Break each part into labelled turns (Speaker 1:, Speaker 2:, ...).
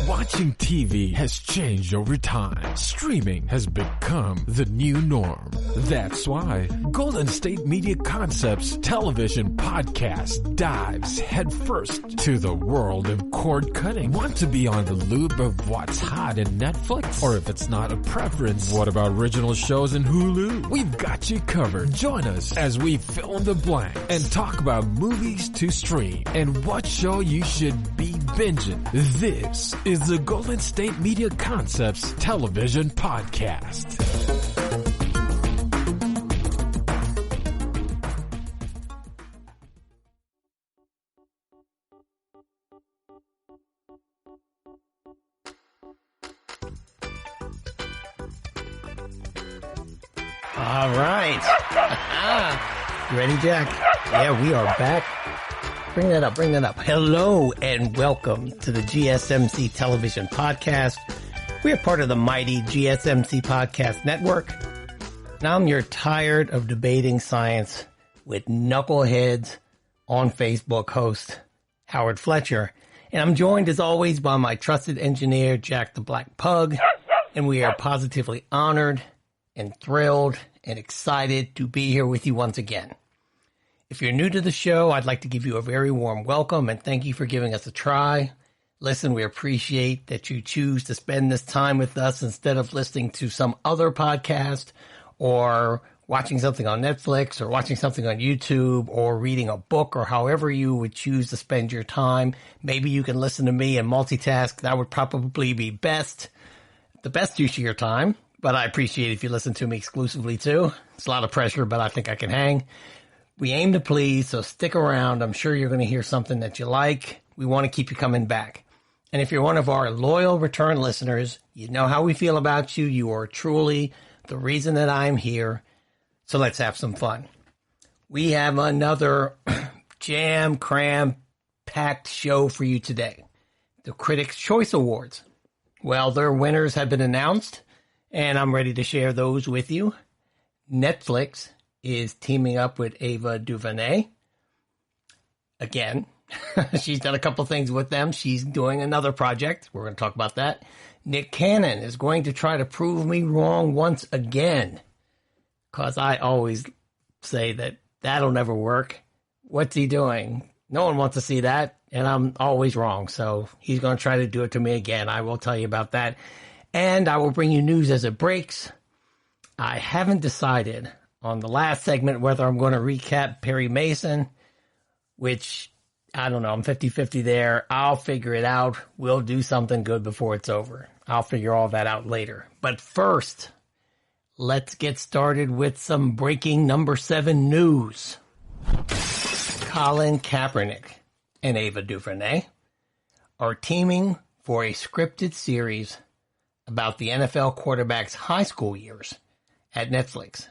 Speaker 1: Watching TV has changed over time. Streaming has become the new norm. That's why Golden State Media Concepts television podcast dives headfirst to the world of cord cutting. Want to be on the loop of what's hot in Netflix? Or if it's not a preference, what about original shows in Hulu? We've got you covered. Join us as we fill in the blank and talk about movies to stream and what show you should be binging. This is the Golden State Media Concepts television podcast.
Speaker 2: All right. You ready, Jack? Yeah, we are back. Bring that up. Hello and welcome to the GSMC television podcast. We are part of the mighty GSMC podcast network. Now you're tired of debating science with knuckleheads on Facebook host Howard Fletcher. And I'm joined as always by my trusted engineer, Jack the Black Pug. And we are positively honored and thrilled and excited to be here with you once again. If you're new to the show, I'd like to give you a very warm welcome and thank you for giving us a try. Listen, we appreciate that you choose to spend this time with us instead of listening to some other podcast or watching something on Netflix or watching something on YouTube or reading a book or however you would choose to spend your time. Maybe you can listen to me and multitask. That would probably be the best use of your time. But I appreciate if you listen to me exclusively too. It's a lot of pressure, but I think I can hang. We aim to please, so stick around. I'm sure you're going to hear something that you like. We want to keep you coming back. And if you're one of our loyal return listeners, you know how we feel about you. You are truly the reason that I'm here. So let's have some fun. We have another jam-cram-packed show for you today. The Critics' Choice Awards. Well, their winners have been announced, and I'm ready to share those with you. Netflix is teaming up with Ava DuVernay. Again, she's done a couple things with them. She's doing another project. We're going to talk about that. Nick Cannon is going to try to prove me wrong once again, because I always say that that'll never work. What's he doing? No one wants to see that, and I'm always wrong. So he's going to try to do it to me again. I will tell you about that. And I will bring you news as it breaks. I haven't decided on the last segment whether I'm going to recap Perry Mason, which, I don't know, I'm 50-50 there. I'll figure it out. We'll do something good before it's over. I'll figure all that out later. But first, let's get started with some breaking number 7 news. Colin Kaepernick and Ava DuVernay are teaming for a scripted series about the NFL quarterback's high school years at Netflix.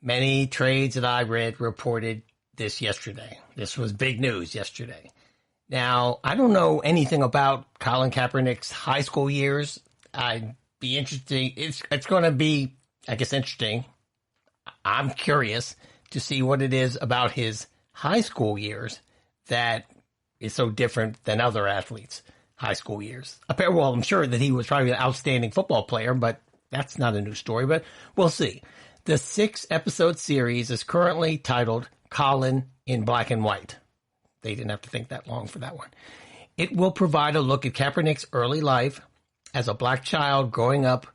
Speaker 2: Many trades that I read reported this yesterday. This was big news yesterday. Now, I don't know anything about Colin Kaepernick's high school years. I'd be interesting. It's going to be, I guess, interesting. I'm curious to see what it is about his high school years that is so different than other athletes' high school years. Well, I'm sure that he was probably an outstanding football player, but that's not a new story, but we'll see. The 6-episode series is currently titled Colin in Black and White. They didn't have to think that long for that one. It will provide a look at Kaepernick's early life as a black child growing up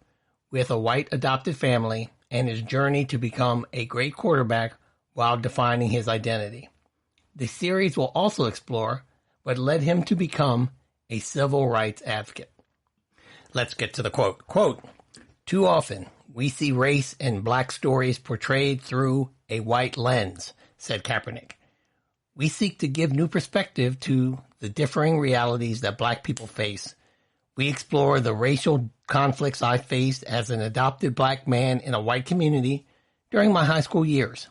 Speaker 2: with a white adopted family and his journey to become a great quarterback while defining his identity. The series will also explore what led him to become a civil rights advocate. Let's get to the quote. Quote, "Too often, we see race and black stories portrayed through a white lens," said Kaepernick. "We seek to give new perspective to the differing realities that black people face. We explore the racial conflicts I faced as an adopted black man in a white community during my high school years.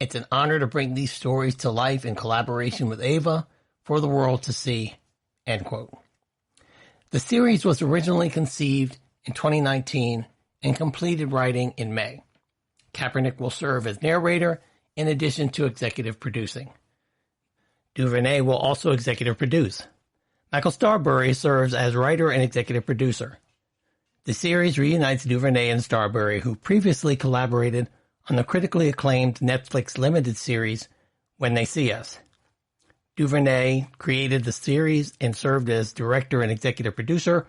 Speaker 2: It's an honor to bring these stories to life in collaboration with Ava for the world to see." End quote. The series was originally conceived in 2019 and completed writing in May. Kaepernick will serve as narrator in addition to executive producing. DuVernay will also executive produce. Michael Starbury serves as writer and executive producer. The series reunites DuVernay and Starbury, who previously collaborated on the critically acclaimed Netflix limited series When They See Us. DuVernay created the series and served as director and executive producer,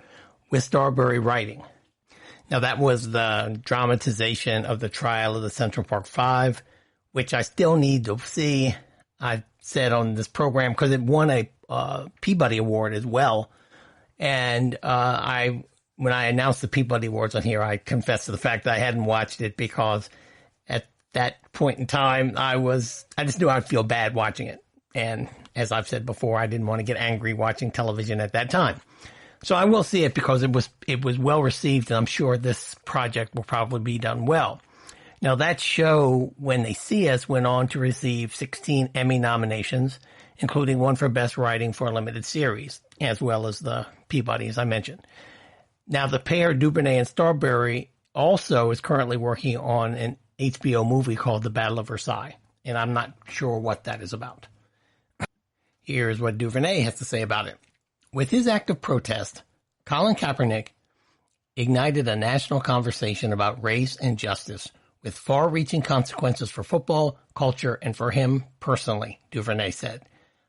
Speaker 2: with Starbury writing. Now, that was the dramatization of the trial of the Central Park Five, which I still need to see. I said on this program, because it won a Peabody Award as well. And when I announced the Peabody Awards on here, I confessed to the fact that I hadn't watched it because at that point in time, I just knew I'd feel bad watching it. And as I've said before, I didn't want to get angry watching television at that time. So I will see it because it was well received, and I'm sure this project will probably be done well. Now, that show, When They See Us, went on to receive 16 Emmy nominations, including one for Best Writing for a Limited Series, as well as the Peabody, as I mentioned. Now, the pair, DuVernay and Starbury, also is currently working on an HBO movie called The Battle of Versailles, and I'm not sure what that is about. Here's what DuVernay has to say about it. With his act of protest, Colin Kaepernick ignited a national conversation about race and justice with far-reaching consequences for football, culture, and for him personally, DuVernay said.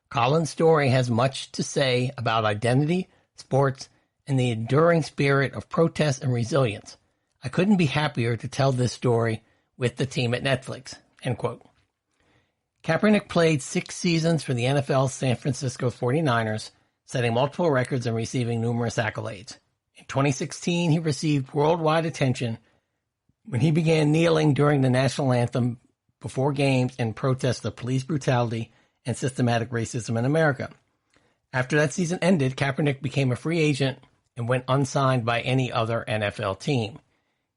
Speaker 2: Colin's story has much to say about identity, sports, and the enduring spirit of protest and resilience. I couldn't be happier to tell this story with the team at Netflix, end quote. Kaepernick played 6 seasons for the NFL San Francisco 49ers, setting multiple records and receiving numerous accolades. In 2016, he received worldwide attention when he began kneeling during the national anthem before games in protest of police brutality and systematic racism in America. After that season ended, Kaepernick became a free agent and went unsigned by any other NFL team.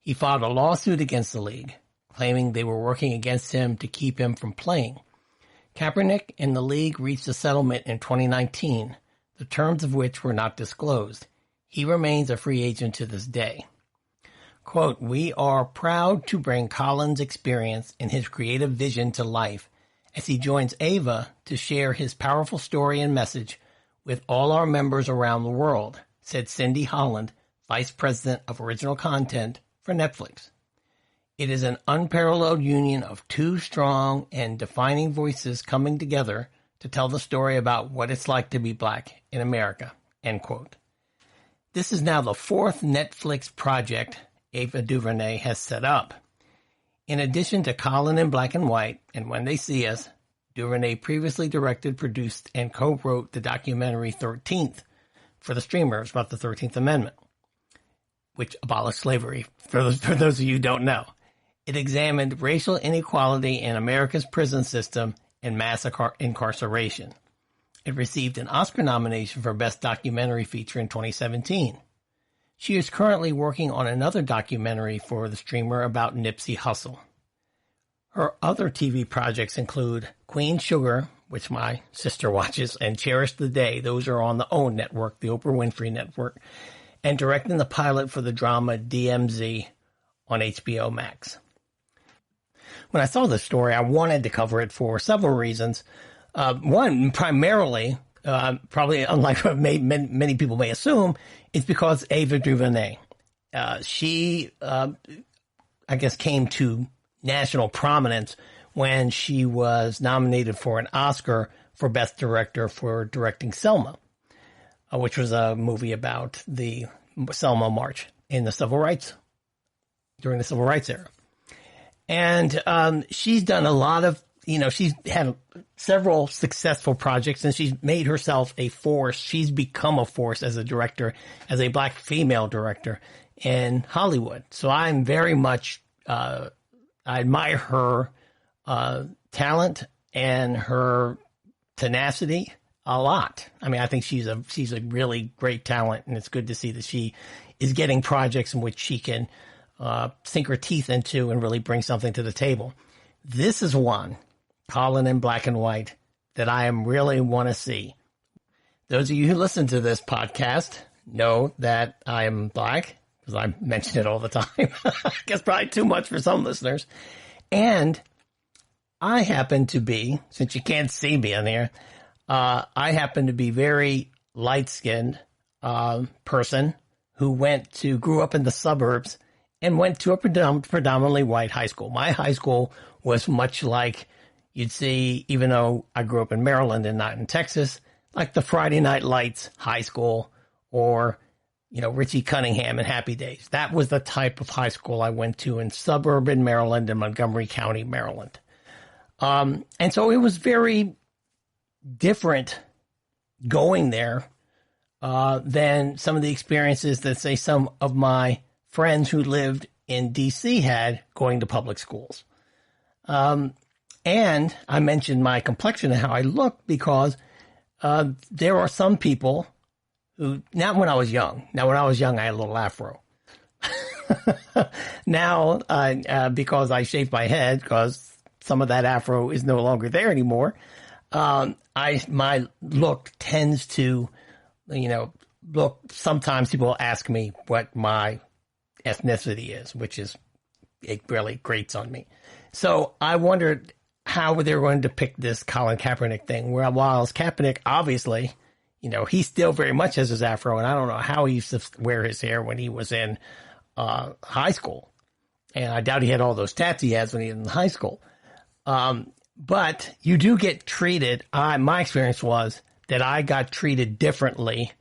Speaker 2: He filed a lawsuit against the league, claiming they were working against him to keep him from playing. Kaepernick and the league reached a settlement in 2019, the terms of which were not disclosed. He remains a free agent to this day. Quote, "We are proud to bring Colin's experience and his creative vision to life as he joins Ava to share his powerful story and message with all our members around the world," said Cindy Holland, Vice President of Original Content for Netflix. "It is an unparalleled union of 2 strong and defining voices coming together to tell the story about what it's like to be black in America," end quote. This is now the 4th Netflix project Ava DuVernay has set up. In addition to Colin in Black and White and When They See Us, DuVernay previously directed, produced, and co-wrote the documentary 13th for the streamers about the 13th Amendment, which abolished slavery, for those of you who don't know. It examined racial inequality in America's prison system and mass incarceration. It received an Oscar nomination for Best Documentary Feature in 2017. She is currently working on another documentary for the streamer about Nipsey Hussle. Her other TV projects include Queen Sugar, which my sister watches, and Cherish the Day. Those are on the OWN network, the Oprah Winfrey Network, and directing the pilot for the drama DMZ on HBO Max. When I saw this story, I wanted to cover it for several reasons. One, primarily, probably unlike what many people may assume, it's because Ava DuVernay. She, I guess, came to national prominence when she was nominated for an Oscar for Best Director for directing Selma, which was a movie about the Selma March in the during the Civil Rights era. And she's done a lot of, she's had several successful projects, and she's made herself a force. She's become a force as a director, as a black female director in Hollywood. So I'm very much, I admire her talent and her tenacity a lot. I mean, I think she's a really great talent, and it's good to see that she is getting projects in which she can sink her teeth into and really bring something to the table. This is one, Colin in Black and White, that I really want to see. Those of you who listen to this podcast know that I am black, because I mention it all the time. I guess probably too much for some listeners. And I happen to be, since you can't see me on here, I happen to be very light-skinned person who grew up in the suburbs and went to a predominantly white high school. My high school was much like you'd see, even though I grew up in Maryland and not in Texas, like the Friday Night Lights high school or, Richie Cunningham and Happy Days. That was the type of high school I went to in suburban Maryland and Montgomery County, Maryland. And so it was very different going there than some of the experiences that, say, some of my friends who lived in D.C. had going to public schools. And I mentioned my complexion and how I look because there are some people who, not when I was young. Now, when I was young, I had a little afro. Now, because I shaved my head, because some of that afro is no longer there anymore, my look tends to, sometimes people ask me what my ethnicity is, which is, it really grates on me. So I wondered how they were going to pick this Colin Kaepernick thing, while Kaepernick, obviously, he still very much has his afro, and I don't know how he used to wear his hair when he was in high school. And I doubt he had all those tats he has when he was in high school. But you do get treated. My experience was that I got treated differently.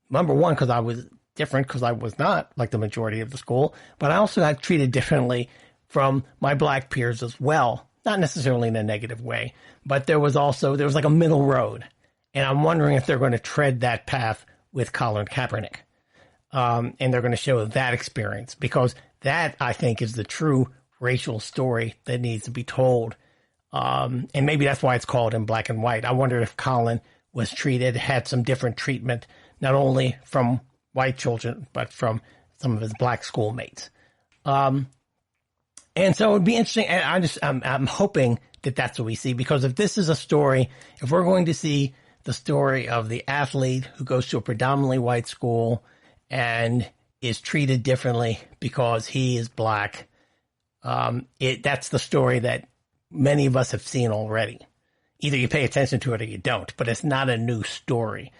Speaker 2: Number one, because I was different, because I was not like the majority of the school, but I also got treated differently from my black peers as well. Not necessarily in a negative way, but there was like a middle road. And I'm wondering if they're going to tread that path with Colin Kaepernick. And they're going to show that experience, because that, I think, is the true racial story that needs to be told. And maybe that's why it's called In Black and White. I wonder if Colin had some different treatment, not only from white children, but from some of his black schoolmates. And so it'd be interesting. And I'm hoping that that's what we see, because if this is a story, if we're going to see the story of the athlete who goes to a predominantly white school and is treated differently because he is black, that's the story that many of us have seen already. Either you pay attention to it or you don't, but it's not a new story.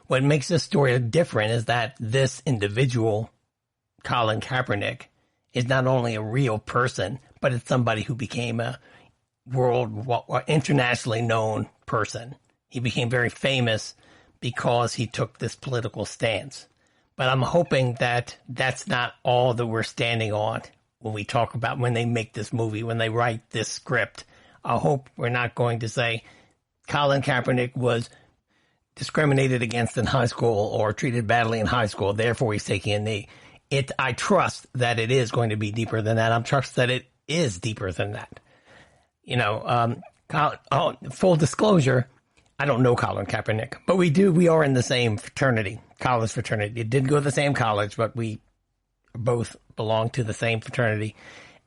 Speaker 2: What makes this story different is that this individual, Colin Kaepernick, is not only a real person, but it's somebody who became a internationally known person. He became very famous because he took this political stance. But I'm hoping that that's not all that we're standing on when they make this movie, when they write this script. I hope we're not going to say Colin Kaepernick was discriminated against in high school or treated badly in high school, therefore he's taking a knee. I trust that it is going to be deeper than that. I trust that it is deeper than that. Full disclosure, I don't know Colin Kaepernick, but we are in the same fraternity, college fraternity. It didn't go to the same college, but we both belong to the same fraternity.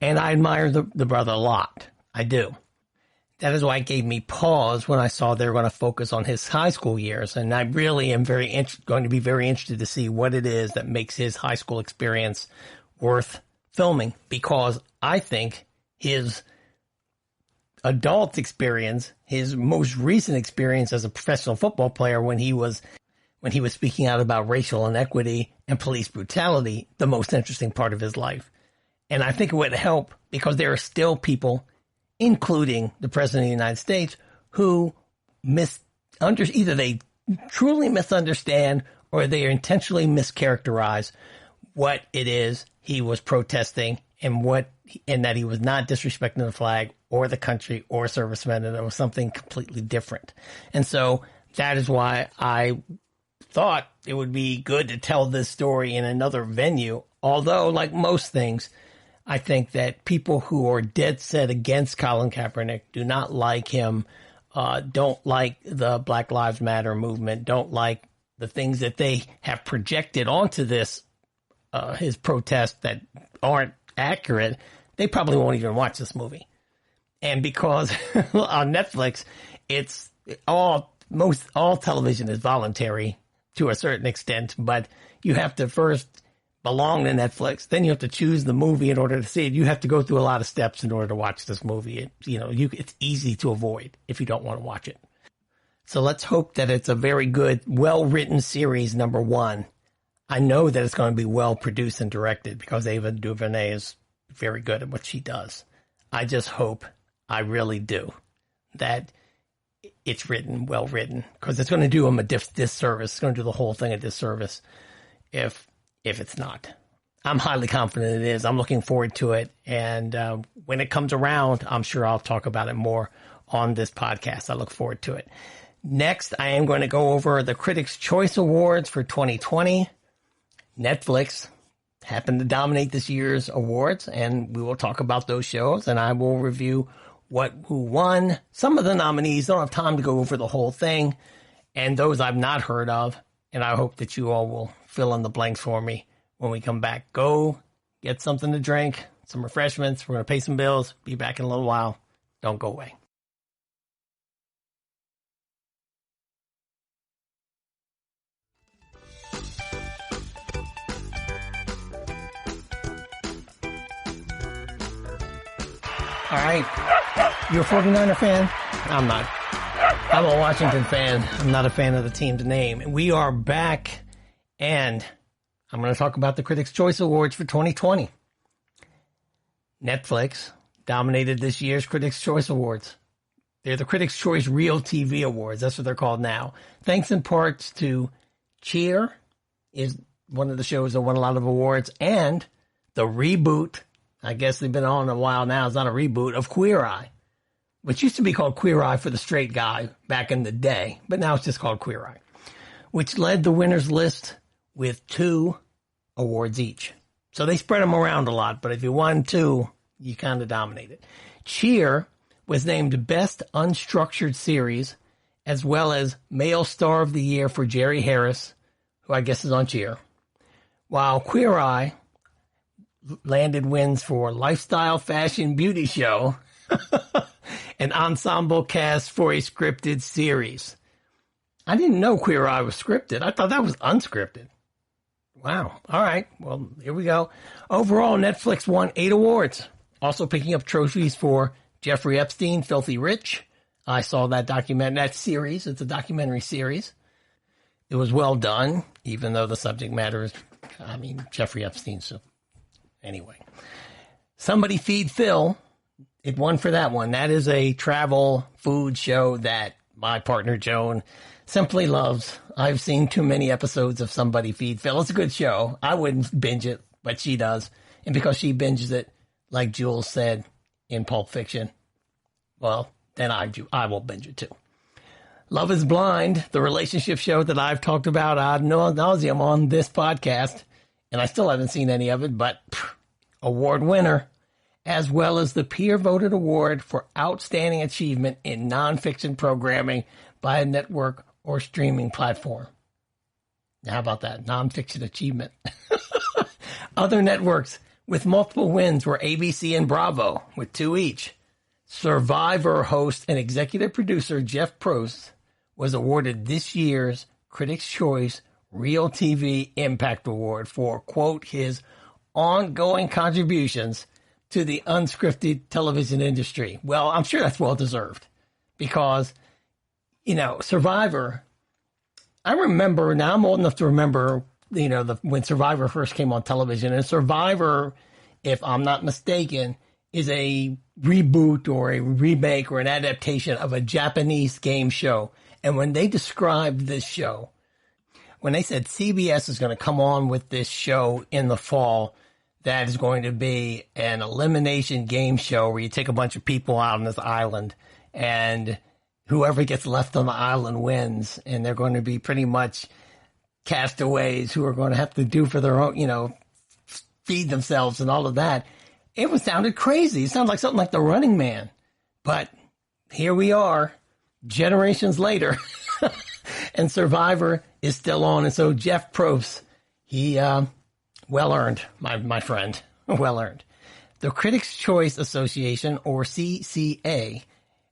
Speaker 2: And I admire the brother a lot. I do. That is why it gave me pause when I saw they were going to focus on his high school years. And I really am going to be very interested to see what it is that makes his high school experience worth filming, because I think his adult experience, his most recent experience as a professional football player, when he was speaking out about racial inequity and police brutality, the most interesting part of his life. And I think it would help, because there are still people, including the President of the United States, who either they truly misunderstand or they intentionally mischaracterize what it is he was protesting, and that he was not disrespecting the flag or the country or servicemen, and it was something completely different. And so that is why I thought it would be good to tell this story in another venue. Although, like most things, I think that people who are dead set against Colin Kaepernick, do not like him, don't like the Black Lives Matter movement, don't like the things that they have projected onto his protest that aren't accurate, they probably won't even watch this movie. And because on Netflix, all television is voluntary to a certain extent, but you have to first belong to Netflix, then you have to choose the movie in order to see it. You have to go through a lot of steps in order to watch this movie. It's easy to avoid if you don't want to watch it. So let's hope that it's a very good, well-written series, number one. I know that it's going to be well-produced and directed because Ava DuVernay is very good at what she does. I just hope, I really do, that it's well written, because it's going to do them a disservice. It's going to do the whole thing a disservice if it's not. I'm highly confident it is. I'm looking forward to it. And when it comes around, I'm sure I'll talk about it more on this podcast. I look forward to it. Next, I am going to go over the Critics' Choice Awards for 2020. Netflix happened to dominate this year's awards, and we will talk about those shows, and I will review who won. Some of the nominees, don't have time to go over the whole thing, and those I've not heard of, and I hope that you all will fill in the blanks for me when we come back. Go get something to drink, some refreshments. We're going to pay some bills. Be back in a little while. Don't go away. All right. You're a 49er fan? I'm not. I'm a Washington fan. I'm not a fan of the team's name. We are back, and I'm going to talk about the Critics' Choice Awards for 2020. Netflix dominated this year's Critics' Choice Awards. They're the Critics' Choice Real TV Awards. That's what they're called now. Thanks in parts to Cheer, is one of the shows that won a lot of awards, and the reboot, I guess they've been on a while now, it's not a reboot, of Queer Eye, which used to be called Queer Eye for the Straight Guy back in the day, but now it's just called Queer Eye, which led the winners list with 2 awards each. So they spread them around a lot, but if you won 2, you kind of dominated. Cheer was named Best Unstructured Series, as well as Male Star of the Year for Jerry Harris, who I guess is on Cheer, while Queer Eye landed wins for Lifestyle Fashion Beauty Show, an ensemble cast for a scripted series. I didn't know Queer Eye was scripted. I thought that was unscripted. Wow. All right. Well, here we go. Overall, Netflix won 8 awards. Also picking up trophies for Jeffrey Epstein, Filthy Rich. I saw that series. It's a documentary series. It was well done, even though the subject matter is, Jeffrey Epstein. So anyway, Somebody Feed Phil. It won for that one. That is a travel food show that my partner Joan simply loves. I've seen too many episodes of Somebody Feed Phil. It's a good show. I wouldn't binge it, but she does. And because she binges it, like Jules said in Pulp Fiction, well, then I will binge it too. Love is Blind, the relationship show that I've talked about ad nauseum on this podcast, and I still haven't seen any of it, but award winner, as well as the peer-voted award for outstanding achievement in nonfiction programming by a network or streaming platform. Now, how about that? Nonfiction achievement. Other networks with multiple wins were ABC and Bravo, with 2 each. Survivor host and executive producer Jeff Probst was awarded this year's Critics' Choice Real TV Impact Award for, quote, his ongoing contributions to the unscripted television industry. Well, I'm sure that's well-deserved because, Survivor, I remember, now I'm old enough to remember, when Survivor first came on television, and Survivor, if I'm not mistaken, is a reboot or a remake or an adaptation of a Japanese game show. And when they described this show, when they said CBS is going to come on with this show in the fall, that is going to be an elimination game show where you take a bunch of people out on this island and whoever gets left on the island wins. And they're going to be pretty much castaways who are going to have to do for their own, feed themselves and all of that. It sounded crazy. It sounded like something like The Running Man. But here we are, generations later, and Survivor is still on. And so Jeff Probst, he, well-earned, my friend, well-earned. The Critics' Choice Association, or CCA,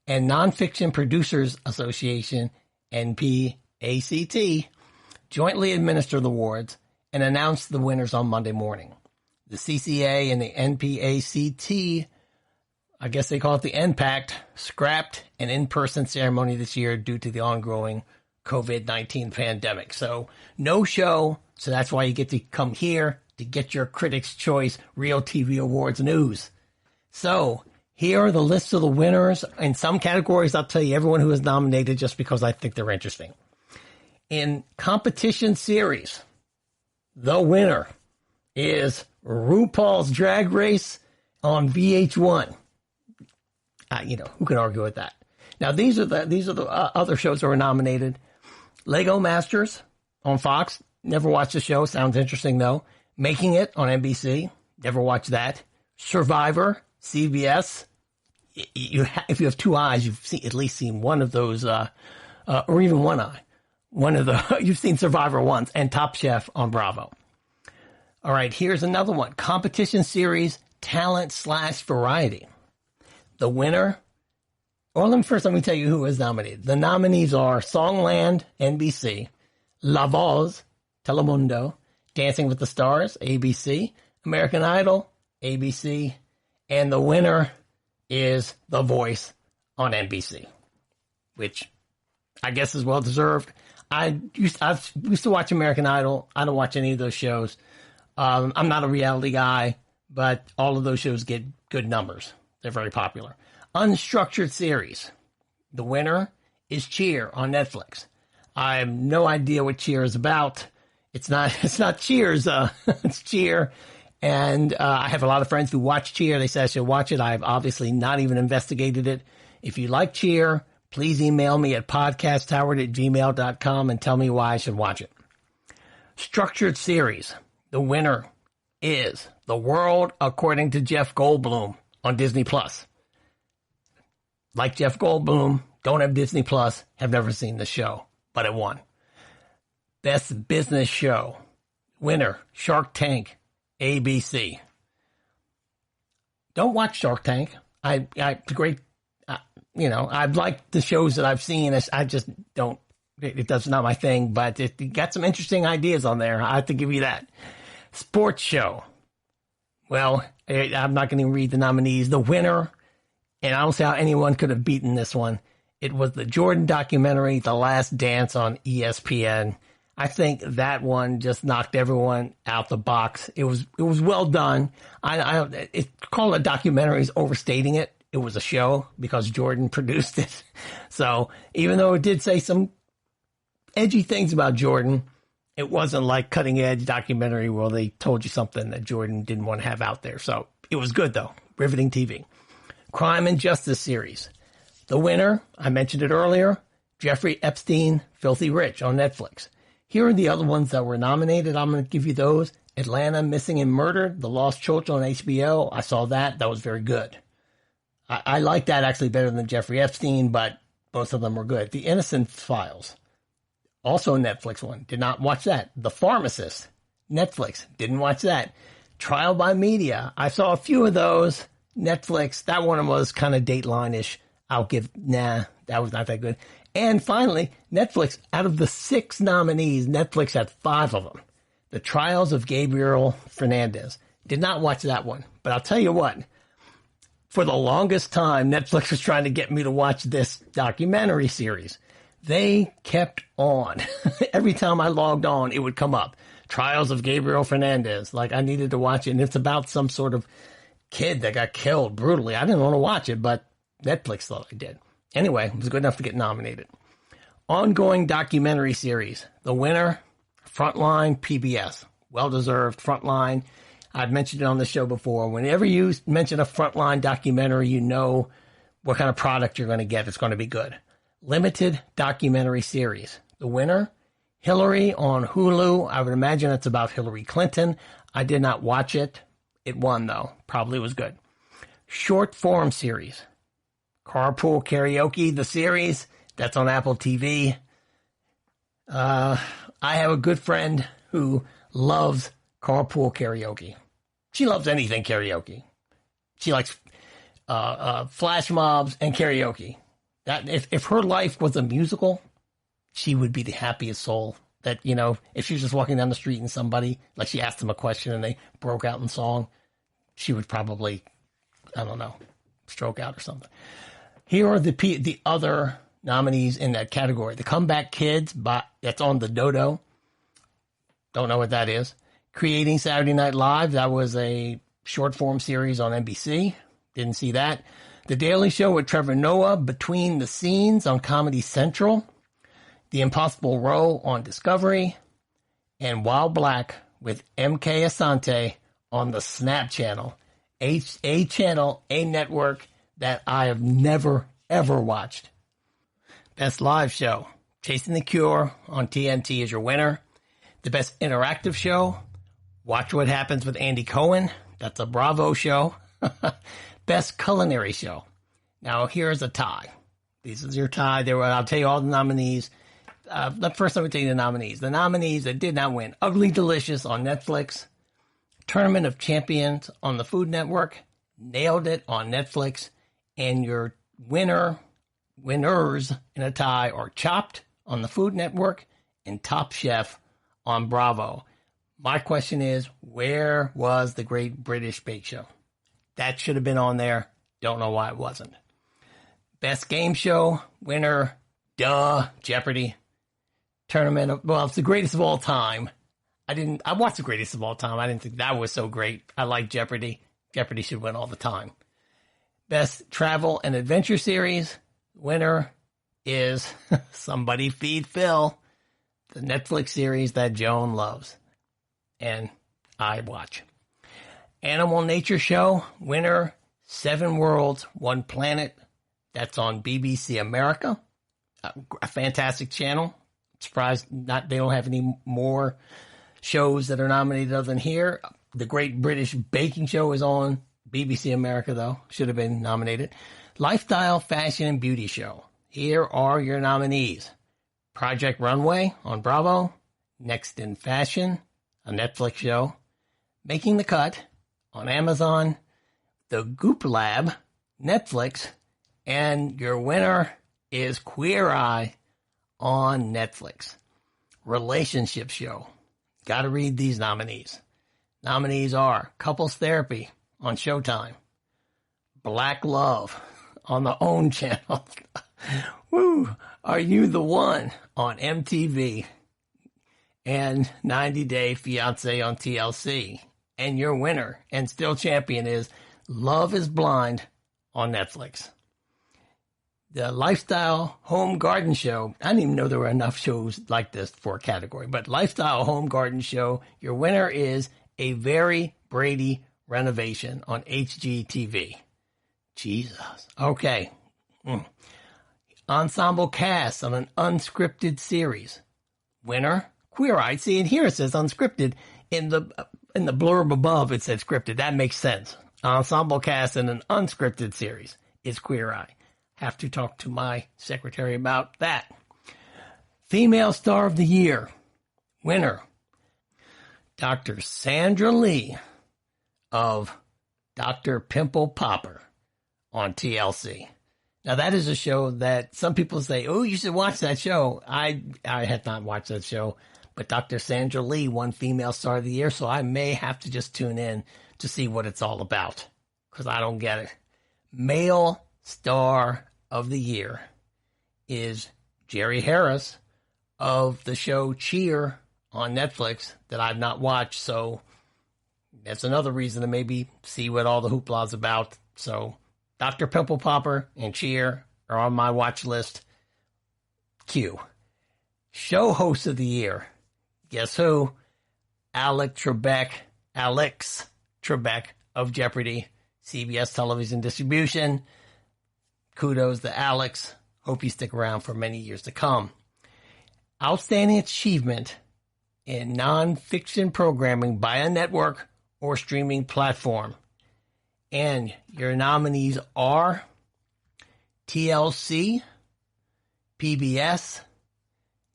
Speaker 2: and Nonfiction Producers Association, NPACT, jointly administer the awards and announce the winners on Monday morning. The CCA and the NPACT I guess they call it the NPACT, scrapped an in-person ceremony this year due to the ongoing COVID-19 pandemic. So no show. So that's why you get to come here to get your Critics' Choice Real TV Awards news. So here are the lists of the winners. In some categories, I'll tell you everyone who is nominated just because I think they're interesting. In competition series, the winner is RuPaul's Drag Race on VH1. Who can argue with that? Now, these are the other shows that were nominated. Lego Masters on Fox. Never watched the show. Sounds interesting, though. Making It on NBC. Never watched that. Survivor, CBS. If you have two eyes, you've at least seen one of those, or even one eye. You've seen Survivor once. And Top Chef on Bravo. All right, here's another one. Competition series, talent/variety. The winner, let me tell you who was nominated. The nominees are Songland, NBC, La Voz, Telemundo, Dancing with the Stars, ABC, American Idol, ABC, and the winner is The Voice on NBC, which I guess is well-deserved. I used to watch American Idol. I don't watch any of those shows. I'm not a reality guy, but all of those shows get good numbers. They're very popular. Unstructured series. The winner is Cheer on Netflix. I have no idea what Cheer is about. It's not Cheers. It's Cheer. And I have a lot of friends who watch Cheer. They say I should watch it. I've obviously not even investigated it. If you like Cheer, please email me at podcasthoward@gmail.com and tell me why I should watch it. Structured series. The winner is The World According to Jeff Goldblum on Disney+. Like Jeff Goldblum, don't have Disney+, have never seen the show, but it won. Best Business Show. Winner, Shark Tank, ABC. Don't watch Shark Tank. I like the shows that I've seen. I just don't, that's not my thing, but it got some interesting ideas on there. I have to give you that. Sports show. Well, I'm not going to read the nominees. The winner, and I don't see how anyone could have beaten this one. It was the Jordan documentary, The Last Dance on ESPN. I think that one just knocked everyone out the box. It was well done. It's called a documentary is overstating it. It was a show because Jordan produced it. So even though it did say some edgy things about Jordan, it wasn't like cutting edge documentary where they told you something that Jordan didn't want to have out there. So it was good though. Riveting TV. Crime and Justice series. The winner, I mentioned it earlier, Jeffrey Epstein, Filthy Rich on Netflix. Here are the other ones that were nominated. I'm going to give you those. Atlanta Missing and Murdered, The Lost Children on HBO. I saw that. That was very good. I like that actually better than Jeffrey Epstein, but both of them were good. The Innocence Files. Also a Netflix one. Did not watch that. The Pharmacist. Netflix. Didn't watch that. Trial by Media. I saw a few of those. Netflix. That one was kind of Dateline-ish. That was not that good. And finally, Netflix. Out of the 6 nominees, Netflix had 5 of them. The Trials of Gabriel Fernandez. Did not watch that one. But I'll tell you what. For the longest time, Netflix was trying to get me to watch this documentary series. They kept on. Every time I logged on, it would come up. Trials of Gabriel Fernandez. Like, I needed to watch it. And it's about some sort of kid that got killed brutally. I didn't want to watch it, but Netflix thought I did. Anyway, it was good enough to get nominated. Ongoing documentary series. The winner, Frontline PBS. Well-deserved. Frontline. I've mentioned it on the show before. Whenever you mention a Frontline documentary, you know what kind of product you're going to get. It's going to be good. Limited documentary series. The winner, Hillary on Hulu. I would imagine it's about Hillary Clinton. I did not watch it. It won, though. Probably was good. Short form series. Carpool Karaoke, the series. That's on Apple TV. I have a good friend who loves Carpool Karaoke. She loves anything karaoke. She likes flash mobs and karaoke. That if her life was a musical, she would be the happiest soul. That, you know, if she was just walking down the street and somebody, like she asked them a question and they broke out in song, she would probably, I don't know, stroke out or something. Here are the other nominees in that category. The Comeback Kids, that's on the Dodo. Don't know what that is. Creating Saturday Night Live, that was a short form series on NBC. Didn't see that. The Daily Show with Trevor Noah, Between the Scenes on Comedy Central. The Impossible Row on Discovery. And Wild Black with MK Asante on the Snap Channel. A channel, a network that I have never, ever watched. Best Live Show, Chasing the Cure on TNT is your winner. The Best Interactive Show, Watch What Happens with Andy Cohen. That's a Bravo show. Best Culinary Show. Now, here's a tie. This is your tie. I'll tell you all the nominees. First, let me tell you the nominees. The nominees that did not win. Ugly Delicious on Netflix. Tournament of Champions on the Food Network. Nailed It on Netflix. And your winners in a tie are Chopped on the Food Network and Top Chef on Bravo. My question is, where was the Great British Bake Show? That should have been on there. Don't know why it wasn't. Best Game Show winner, Jeopardy. It's the greatest of all time. I watched the greatest of all time. I didn't think that was so great. I like Jeopardy. Jeopardy should win all the time. Best Travel and Adventure Series winner is Somebody Feed Phil, the Netflix series that Joan loves and I watch. Animal Nature Show winner, 7 Worlds, 1 Planet. That's on BBC America. A fantastic channel. Surprised they don't have any more shows that are nominated other than here. The Great British Baking Show is on BBC America, though. Should have been nominated. Lifestyle, Fashion, and Beauty Show. Here are your nominees. Project Runway on Bravo. Next in Fashion, a Netflix show. Making the Cut on Amazon. The Goop Lab, Netflix. And your winner is Queer Eye on Netflix. Relationship Show. Got to read these nominees. Nominees are Couples Therapy on Showtime. Black Love on the OWN channel. Woo! Are You the One on MTV. And 90 Day Fiancé on TLC. And your winner and still champion is Love is Blind on Netflix. The Lifestyle Home Garden Show. I didn't even know there were enough shows like this for a category. But Lifestyle Home Garden Show. Your winner is A Very Brady Renovation on HGTV. Jesus. Okay. Ensemble Cast on an unscripted series. Winner, Queer Eye. See, and here it says unscripted. In the blurb above, it said scripted. That makes sense. Ensemble Cast in an unscripted series is Queer Eye. Have to talk to my secretary about that. Female Star of the Year. Winner, Dr. Sandra Lee of Dr. Pimple Popper on TLC. Now, that is a show that some people say, oh, you should watch that show. I had not watched that show, but Dr. Sandra Lee won Female Star of the Year, so I may have to just tune in to see what it's all about, because I don't get it. Male Star of the Year is Jerry Harris of the show Cheer on Netflix that I've not watched, so that's another reason to maybe see what all the hoopla's about. So Dr. Pimple Popper and Cheer are on my watch list. Q. Show Host of the Year. Guess who? Alex Trebek of Jeopardy, CBS Television Distribution. Kudos to Alex. Hope you stick around for many years to come. Outstanding achievement in nonfiction programming by a network or streaming platform. And your nominees are TLC, PBS,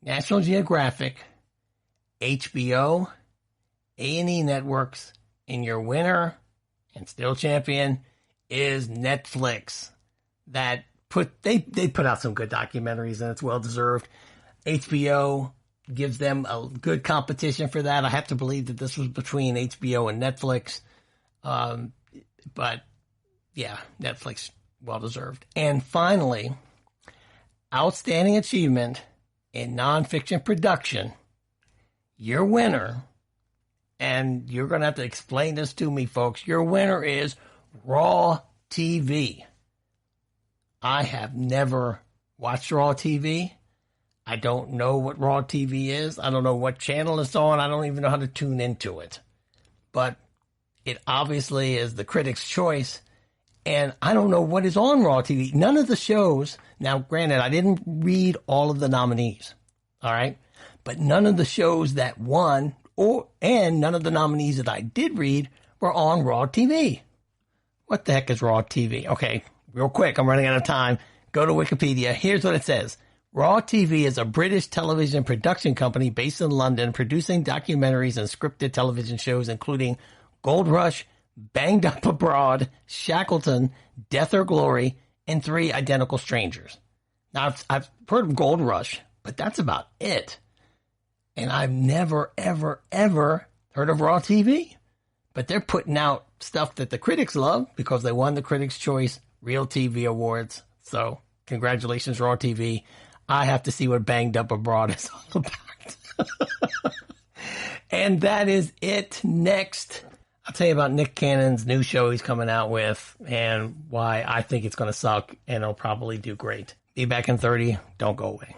Speaker 2: National Geographic, HBO, A&E Networks, and your winner and still champion is Netflix. They put out some good documentaries, and it's well deserved. HBO gives them a good competition for that. I have to believe that this was between HBO and Netflix. But yeah, Netflix well deserved. And finally, outstanding achievement in nonfiction production. Your winner, and you're going to have to explain this to me, folks. Your winner is Raw TV. I have never watched Raw TV. I don't know what Raw TV is. I don't know what channel it's on. I don't even know how to tune into it. But it obviously is the critics' choice. And I don't know what is on Raw TV. None of the shows, now granted, I didn't read all of the nominees. All right? But none of the shows that won, and none of the nominees that I did read, were on Raw TV. What the heck is Raw TV? Okay, real quick, I'm running out of time. Go to Wikipedia. Here's what it says. Raw TV is a British television production company based in London, producing documentaries and scripted television shows, including Gold Rush, Banged Up Abroad, Shackleton, Death or Glory, and 3 Identical Strangers. Now, I've heard of Gold Rush, but that's about it. And I've never, ever, ever heard of Raw TV. But they're putting out stuff that the critics love because they won the Critics' Choice Real TV Awards. So, congratulations, Raw TV. I have to see what Banged Up Abroad is all about. And that is it. Next, I'll tell you about Nick Cannon's new show he's coming out with and why I think it's going to suck and it'll probably do great. Be back in 30. Don't go away.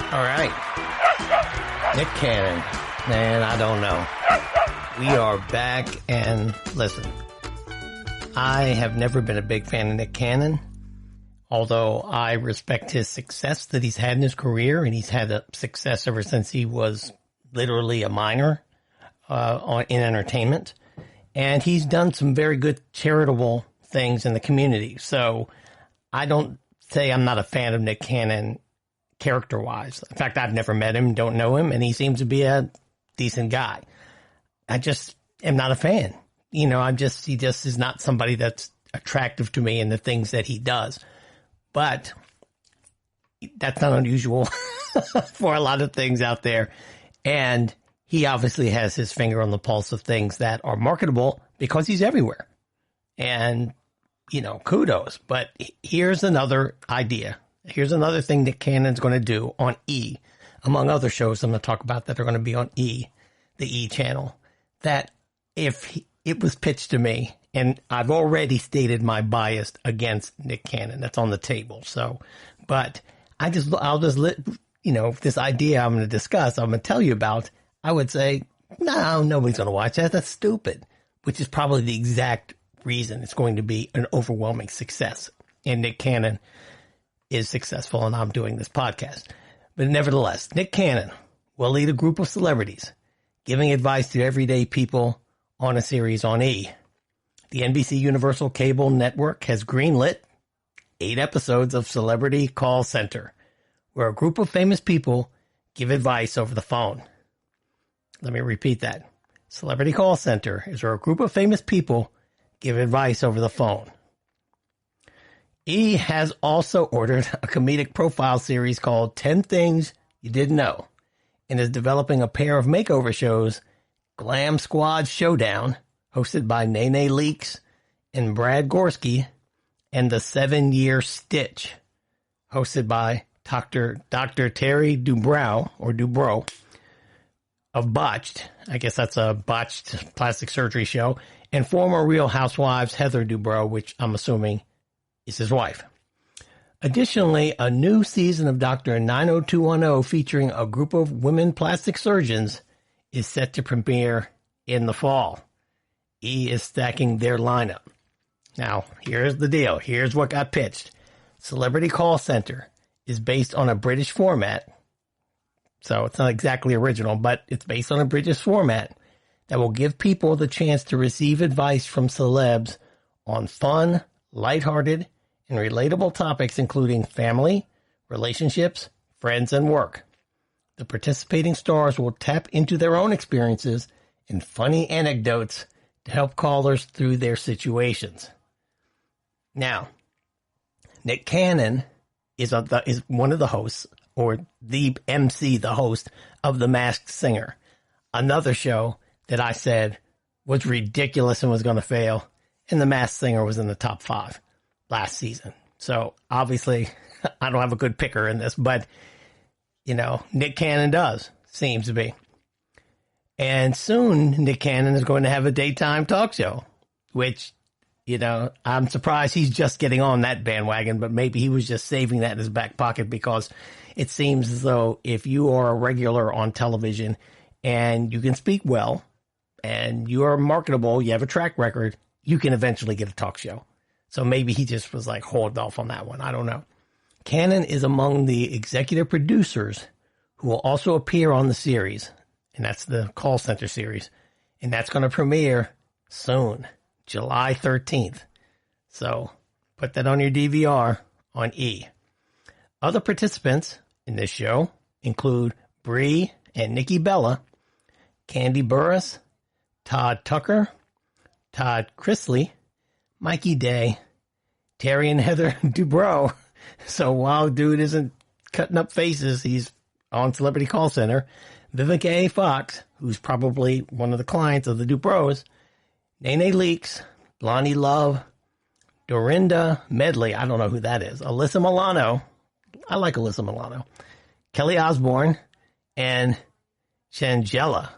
Speaker 2: All right. Nick Cannon. Man, I don't know. We are back, and listen, I have never been a big fan of Nick Cannon, although I respect his success that he's had in his career, and he's had a success ever since he was literally a minor in entertainment. And he's done some very good charitable things in the community. So I don't say I'm not a fan of Nick Cannon character-wise. In fact, I've never met him, don't know him, and he seems to be a decent guy. I just am not a fan. You know, he just is not somebody that's attractive to me in the things that he does. But that's not unusual for a lot of things out there. And he obviously has his finger on the pulse of things that are marketable because he's everywhere. And, you know, kudos. But here's another idea. Here's another thing that Cannon's going to do on E, among other shows I'm going to talk about that are going to be on E, the E channel, that if it was pitched to me, and I've already stated my bias against Nick Cannon, that's on the table. So, but I'll just let, you know, this idea I'm going to discuss, I'm going to tell you about, I would say, no, nobody's going to watch that. That's stupid, which is probably the exact reason it's going to be an overwhelming success. And Nick Cannon is successful, and I'm doing this podcast. But nevertheless, Nick Cannon will lead a group of celebrities giving advice to everyday people on a series on E. The NBC Universal Cable Network has greenlit 8 episodes of Celebrity Call Center, where a group of famous people give advice over the phone. Let me repeat that. Celebrity Call Center is where a group of famous people give advice over the phone. E has also ordered a comedic profile series called 10 Things You Didn't Know, and is developing a pair of makeover shows, Glam Squad Showdown, hosted by Nene Leakes and Brad Gorski, and The 7-Year Stitch, hosted by Dr. Terry Dubrow of Botched. I guess that's a botched plastic surgery show, and former Real Housewives Heather Dubrow, which I'm assuming is his wife. Additionally, a new season of Dr. 90210 featuring a group of women plastic surgeons is set to premiere in the fall. E is stacking their lineup. Now, here's the deal. Here's what got pitched. Celebrity Call Center is based on a British format. So it's not exactly original, but it's based on a British format that will give people the chance to receive advice from celebs on fun, lighthearted, and relatable topics including family, relationships, friends, and work. The participating stars will tap into their own experiences and funny anecdotes to help callers through their situations. Now, Nick Cannon is one of the hosts or the MC, the host of The Masked Singer, another show that I said was ridiculous and was going to fail. And The Masked Singer was in the top 5 last season. So obviously I don't have a good picker in this, but you know, Nick Cannon does, seems to be. And soon Nick Cannon is going to have a daytime talk show, which, you know, I'm surprised he's just getting on that bandwagon, but maybe he was just saving that in his back pocket, because it seems as though if you are a regular on television and you can speak well and you are marketable, you have a track record, you can eventually get a talk show. So maybe he just was like holding off on that one. I don't know. Cannon is among the executive producers who will also appear on the series, and that's the call center series, and that's going to premiere soon, July 13th. So put that on your DVR on E. Other participants in this show include Bree and Nikki Bella, Candy Burris, Todd Tucker, Todd Chrisley, Mikey Day, Terry and Heather Dubrow. So while dude isn't cutting up faces, he's on Celebrity Call Center. Vivica A. Fox, who's probably one of the clients of the Dubrows, Nene Leakes, Lonnie Love, Dorinda Medley, I don't know who that is, Alyssa Milano, I like Alyssa Milano, Kelly Osbourne, and Shangela.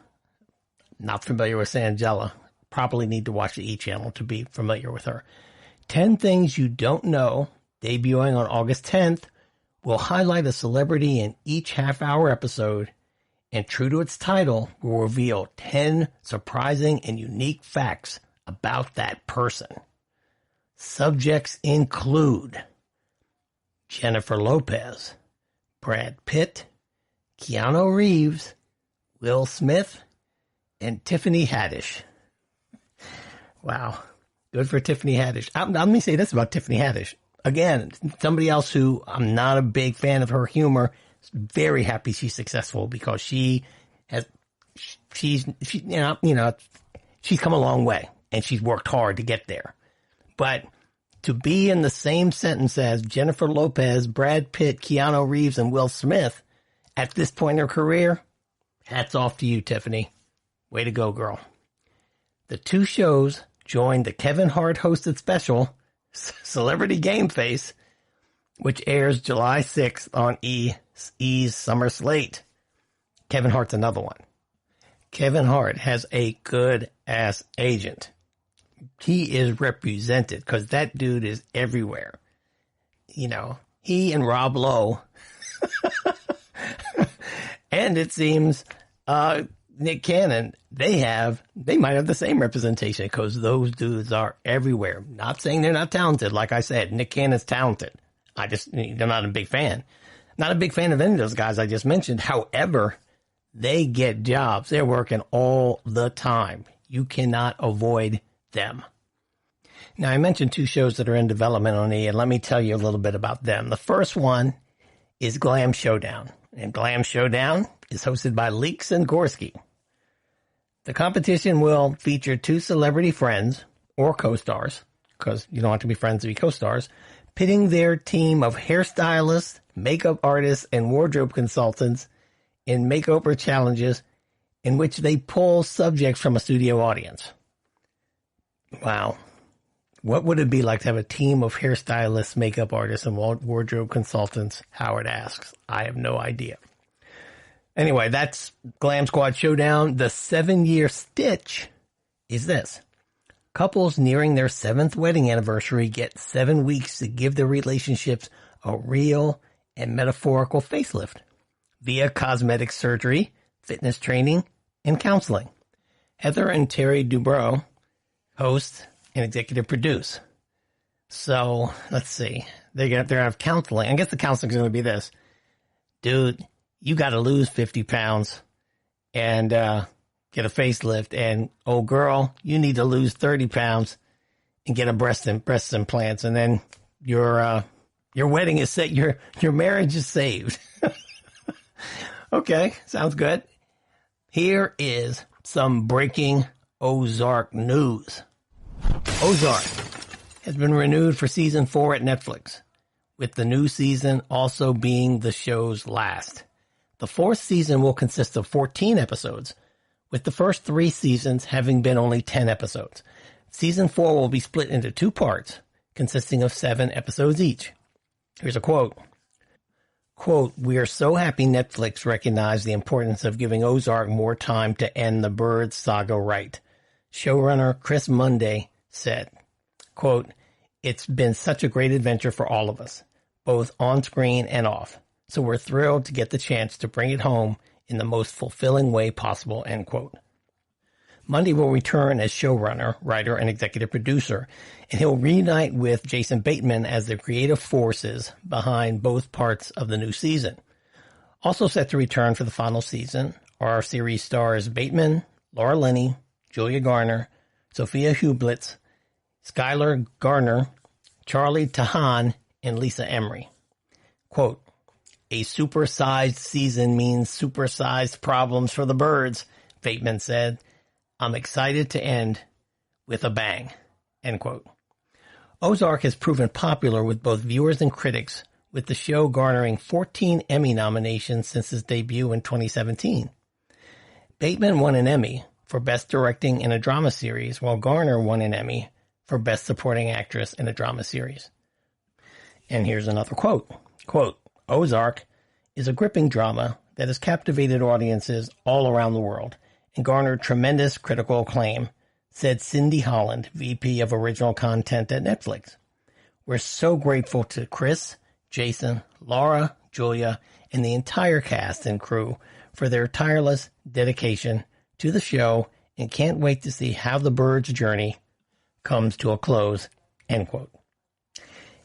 Speaker 2: Not familiar with Shangela. Probably need to watch the E! Channel to be familiar with her. 10 Things You Don't Know, debuting on August 10th, will highlight a celebrity in each half-hour episode, and true to its title, will reveal 10 surprising and unique facts about that person. Subjects include Jennifer Lopez, Brad Pitt, Keanu Reeves, Will Smith, and Tiffany Haddish. Wow. Good for Tiffany Haddish. Let me say this about Tiffany Haddish. Again, somebody else who I'm not a big fan of her humor. Very happy she's successful, because she's come a long way and she's worked hard to get there. But to be in the same sentence as Jennifer Lopez, Brad Pitt, Keanu Reeves, and Will Smith at this point in her career, hats off to you, Tiffany. Way to go, girl. The two shows joined the Kevin Hart hosted special, Celebrity Game Face, which airs July 6th on E's Summer Slate. Kevin Hart's another one. Kevin Hart has a good-ass agent. He is represented, because that dude is everywhere. You know, he and Rob Lowe. And it seems Nick Cannon, they might have the same representation, because those dudes are everywhere. Not saying they're not talented. Like I said, Nick Cannon's talented. They're not a big fan. Not a big fan of any of those guys I just mentioned. However, they get jobs. They're working all the time. You cannot avoid them. Now, I mentioned two shows that are in development on E, and let me tell you a little bit about them. The first one is Glam Showdown, and Glam Showdown is hosted by Leaks and Gorski. The competition will feature two celebrity friends or co-stars, because you don't have to be friends to be co-stars, pitting their team of hairstylists, makeup artists, and wardrobe consultants in makeover challenges in which they pull subjects from a studio audience. Wow. What would it be like to have a team of hairstylists, makeup artists, and wardrobe consultants? Howard asks. I have no idea. Anyway, that's Glam Squad Showdown. The 7-year stitch is this. Couples nearing their 7th wedding anniversary get 7 weeks to give their relationships a real and metaphorical facelift via cosmetic surgery, fitness training, and counseling. Heather and Terry Dubrow host and executive produce. So, let's see. They're going to have counseling. I guess the counseling is going to be this. Dude, you got to lose 50 pounds and get a facelift. And, oh, girl, you need to lose 30 pounds and get a breast implants. And then your wedding is set. Your marriage is saved. Okay, sounds good. Here is some breaking Ozark news. Ozark has been renewed for season 4 at Netflix, with the new season also being the show's last. The fourth season will consist of 14 episodes, with the first 3 seasons having been only 10 episodes. Season 4 will be split into 2 parts, consisting of 7 episodes each. Here's a quote. Quote, "We are so happy Netflix recognized the importance of giving Ozark more time to end the Birds saga right." Showrunner Chris Munday said, quote, "It's been such a great adventure for all of us, both on screen and off. So we're thrilled to get the chance to bring it home in the most fulfilling way possible," end quote. Munday will return as showrunner, writer, and executive producer, and he'll reunite with Jason Bateman as the creative forces behind both parts of the new season. Also set to return for the final season are series stars Bateman, Laura Linney, Julia Garner, Sophia Hublitz, Skylar Garner, Charlie Tahan, and Lisa Emery. Quote, "A supersized season means supersized problems for the Birds," Bateman said. "I'm excited to end with a bang," end quote. Ozark has proven popular with both viewers and critics, with the show garnering 14 Emmy nominations since its debut in 2017. Bateman won an Emmy for Best Directing in a Drama Series, while Garner won an Emmy for Best Supporting Actress in a Drama Series. And here's another quote. Quote, "Ozark is a gripping drama that has captivated audiences all around the world and garnered tremendous critical acclaim," said Cindy Holland, VP of Original Content at Netflix. "We're so grateful to Chris, Jason, Laura, Julia, and the entire cast and crew for their tireless dedication to the show and can't wait to see how the Birds' journey comes to a close," end quote.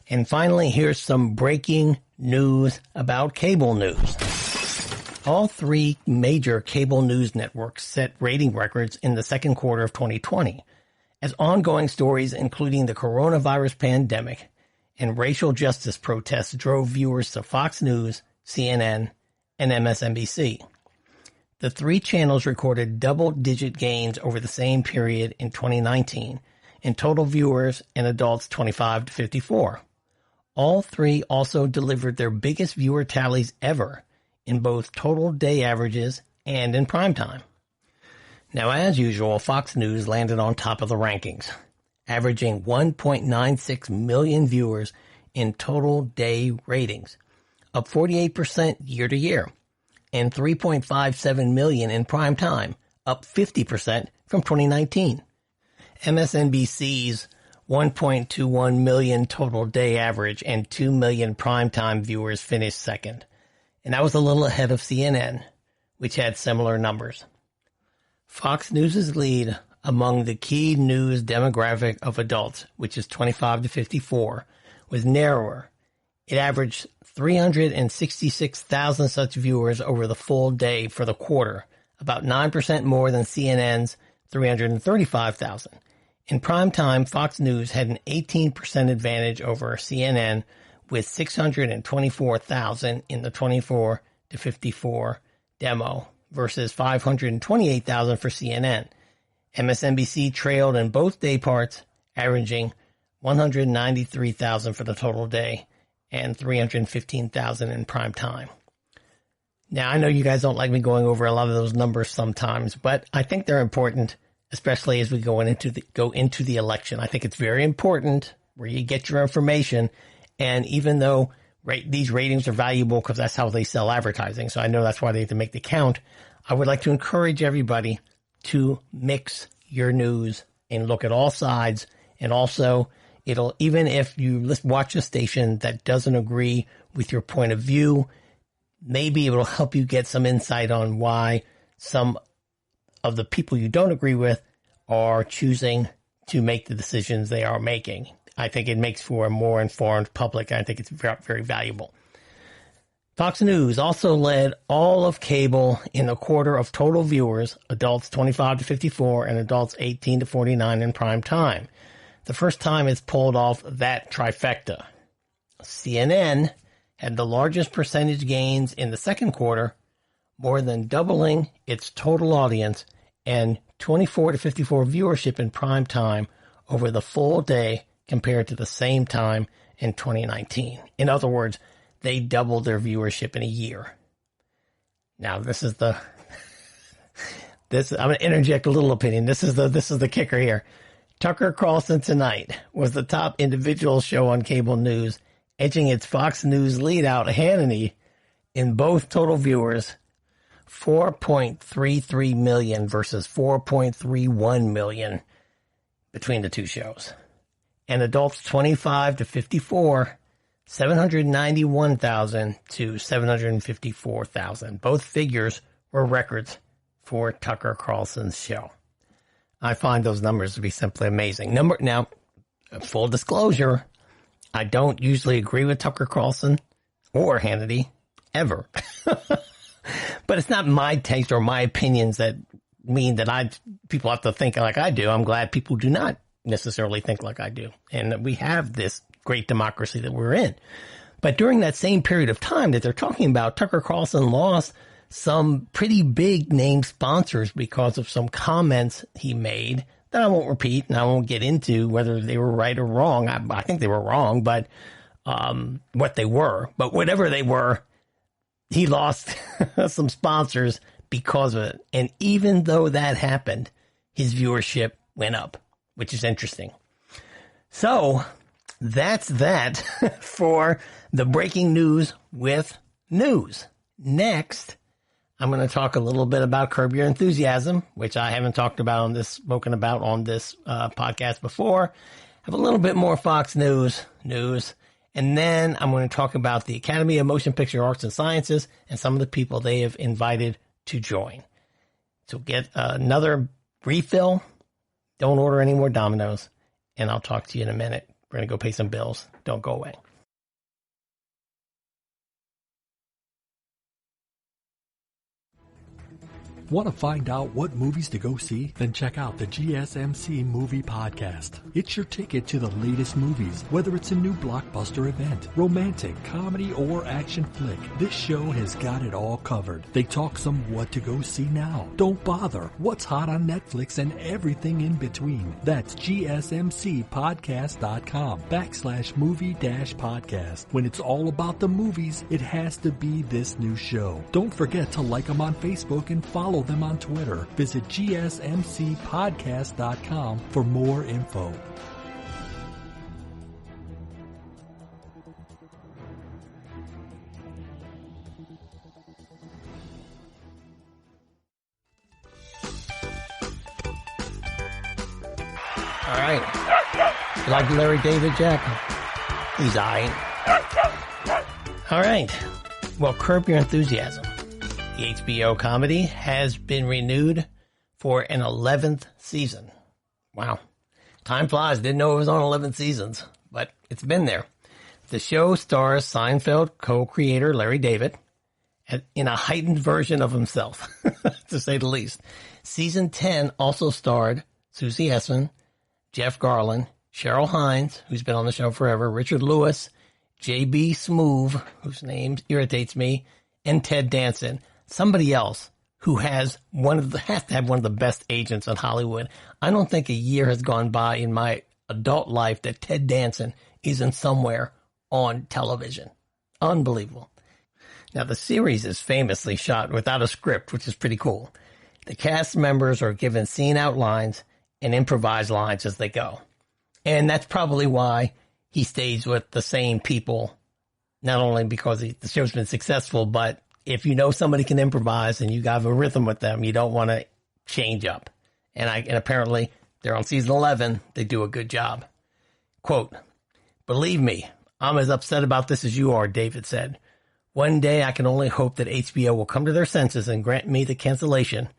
Speaker 2: And finally, here's some breaking news about cable news. All 3 major cable news networks set rating records in the second quarter of 2020, as ongoing stories including the coronavirus pandemic and racial justice protests drove viewers to Fox News, CNN, and MSNBC. The 3 channels recorded double-digit gains over the same period in 2019 in total viewers and adults 25 to 54. All 3 also delivered their biggest viewer tallies ever in both total day averages and in primetime. Now, as usual, Fox News landed on top of the rankings, averaging 1.96 million viewers in total day ratings, up 48% year to year, and 3.57 million in primetime, up 50% from 2019. MSNBC's 1.21 million total day average and 2 million primetime viewers finished second. And that was a little ahead of CNN, which had similar numbers. Fox News' lead among the key news demographic of adults, which is 25 to 54, was narrower. It averaged 366,000 such viewers over the full day for the quarter, about 9% more than CNN's 335,000. In prime time, Fox News had an 18% advantage over CNN with 624,000 in the 24 to 54 demo versus 528,000 for CNN. MSNBC trailed in both day parts, averaging 193,000 for the total day and 315,000 in prime time. Now, I know you guys don't like me going over a lot of those numbers sometimes, but I think they're important, especially as we go into the election. I think it's very important where you get your information. And even though these ratings are valuable because that's how they sell advertising, so I know that's why they have to make the count, I would like to encourage everybody to mix your news and look at all sides. And also, even if you watch a station that doesn't agree with your point of view, maybe it will help you get some insight on why some of the people you don't agree with are choosing to make the decisions they are making. I think it makes for a more informed public. I think it's very, very valuable. Fox News also led all of cable in a quarter of total viewers, adults 25 to 54 and adults 18 to 49 in prime time. The first time it's pulled off that trifecta. CNN had the largest percentage gains in the second quarter, more than doubling its total audience and 24 to 54 viewership in prime time over the full day compared to the same time in 2019. In other words, they doubled their viewership in a year. Now, I'm going to interject a little opinion. This is the kicker here. Tucker Carlson Tonight was the top individual show on cable news, edging its Fox News lead out Hannity in both total viewers, 4.33 million versus 4.31 million between the two shows. And adults 25 to 54, 791,000 to 754,000. Both figures were records for Tucker Carlson's show. I find those numbers to be simply amazing. Now, full disclosure, I don't usually agree with Tucker Carlson or Hannity, ever. But it's not my taste or my opinions that mean that people have to think like I do. I'm glad people do not necessarily think like I do. And we have this great democracy that we're in. But during that same period of time that they're talking about, Tucker Carlson lost some pretty big name sponsors because of some comments he made that I won't repeat and I won't get into whether they were right or wrong. I think they were wrong, but what they were. But whatever they were, he lost some sponsors because of it. And even though that happened, his viewership went up, which is interesting. So that's that for the breaking news with news. Next, I'm going to talk a little bit about Curb Your Enthusiasm, which I haven't spoken about on this podcast before. Have a little bit more Fox News. And then I'm going to talk about the Academy of Motion Picture Arts and Sciences and some of the people they have invited to join. So get another refill. Don't order any more Domino's. And I'll talk to you in a minute. We're going to go pay some bills. Don't go away.
Speaker 3: Want to find out what movies to go see? Then check out the GSMC Movie Podcast. It's your ticket to the latest movies, whether it's a new blockbuster event, romantic, comedy, or action flick. This show has got it all covered. They talk some what to go see now. Don't bother. What's hot on Netflix and everything in between. That's GSMCpodcast.com/movie-podcast. When it's all about the movies, it has to be this new show. Don't forget to like them on Facebook and follow them on Twitter. Visit GSMCpodcast.com for more info.
Speaker 2: All right. You like Larry David, Jack? He's all right. All right. Well, Curb Your Enthusiasm. The HBO comedy has been renewed for an 11th season. Wow. Time flies. Didn't know it was on 11 seasons, but it's been there. The show stars Seinfeld co-creator Larry David in a heightened version of himself, to say the least. Season 10 also starred Susie Essman, Jeff Garlin, Cheryl Hines, who's been on the show forever, Richard Lewis, J.B. Smoove, whose name irritates me, and Ted Danson. Somebody else who has to have one of the best agents in Hollywood. I don't think a year has gone by in my adult life that Ted Danson isn't somewhere on television. Unbelievable. Now, the series is famously shot without a script, which is pretty cool. The cast members are given scene outlines and improvised lines as they go. And that's probably why he stays with the same people, not only because the show's been successful, but if you know somebody can improvise and you have a rhythm with them, you don't want to change up. And apparently they're on season 11. They do a good job. Quote, "Believe me, I'm as upset about this as you are," David said. "One day I can only hope that HBO will come to their senses and grant me the cancellation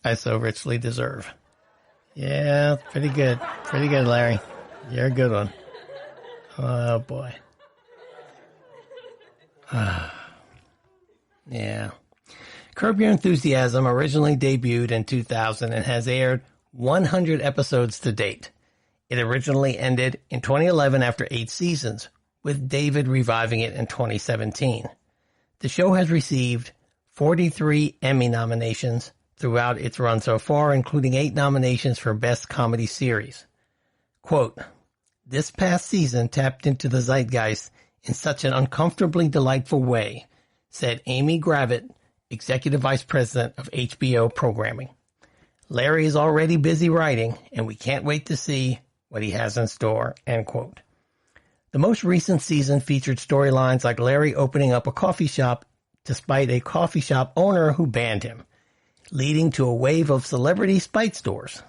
Speaker 2: I so richly deserve." Yeah, pretty good. Pretty good, Larry. You're a good one. Oh, boy. Yeah. Curb Your Enthusiasm originally debuted in 2000 and has aired 100 episodes to date. It originally ended in 2011 after 8 seasons, with David reviving it in 2017. The show has received 43 Emmy nominations throughout its run so far, including 8 nominations for Best Comedy Series. Quote, this past season tapped into the zeitgeist in such an uncomfortably delightful way, said Amy Gravitt, Executive Vice President of HBO Programming. Larry is already busy writing, and we can't wait to see what he has in store, end quote. The most recent season featured storylines like Larry opening up a coffee shop despite a coffee shop owner who banned him, leading to a wave of celebrity spite stores.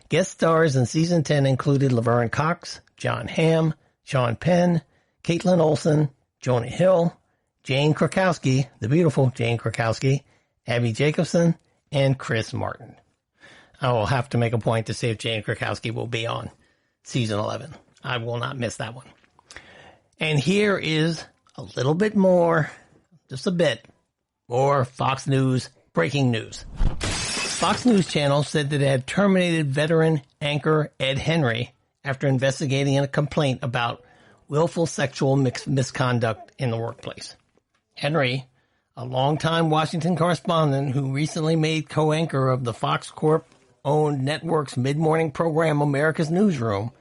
Speaker 2: Guest stars in season 10 included Laverne Cox, John Hamm, Sean Penn, Caitlin Olsen, Jonah Hill, Jane Krakowski, the beautiful Jane Krakowski, Abby Jacobson, and Chris Martin. I will have to make a point to see if Jane Krakowski will be on season 11. I will not miss that one. And here is a little bit more, just a bit more Fox News breaking news. Fox News Channel said that it had terminated veteran anchor Ed Henry after investigating a complaint about willful sexual misconduct in the workplace. Henry, a longtime Washington correspondent who recently made co-anchor of the Fox Corp-owned network's mid-morning program America's Newsroom,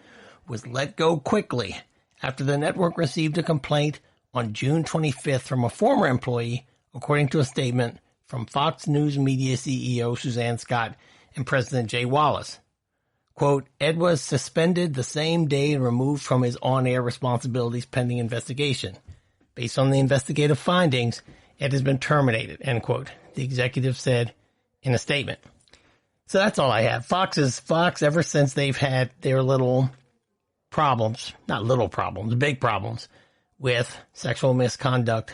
Speaker 2: was let go quickly after the network received a complaint on June 25th from a former employee, according to a statement from Fox News Media CEO Suzanne Scott and President Jay Wallace. Quote, Ed was suspended the same day and removed from his on-air responsibilities pending investigation. Based on the investigative findings, Ed has been terminated, end quote, the executive said in a statement. So that's all I have. Fox, ever since they've had their little problems, not little problems, big problems with sexual misconduct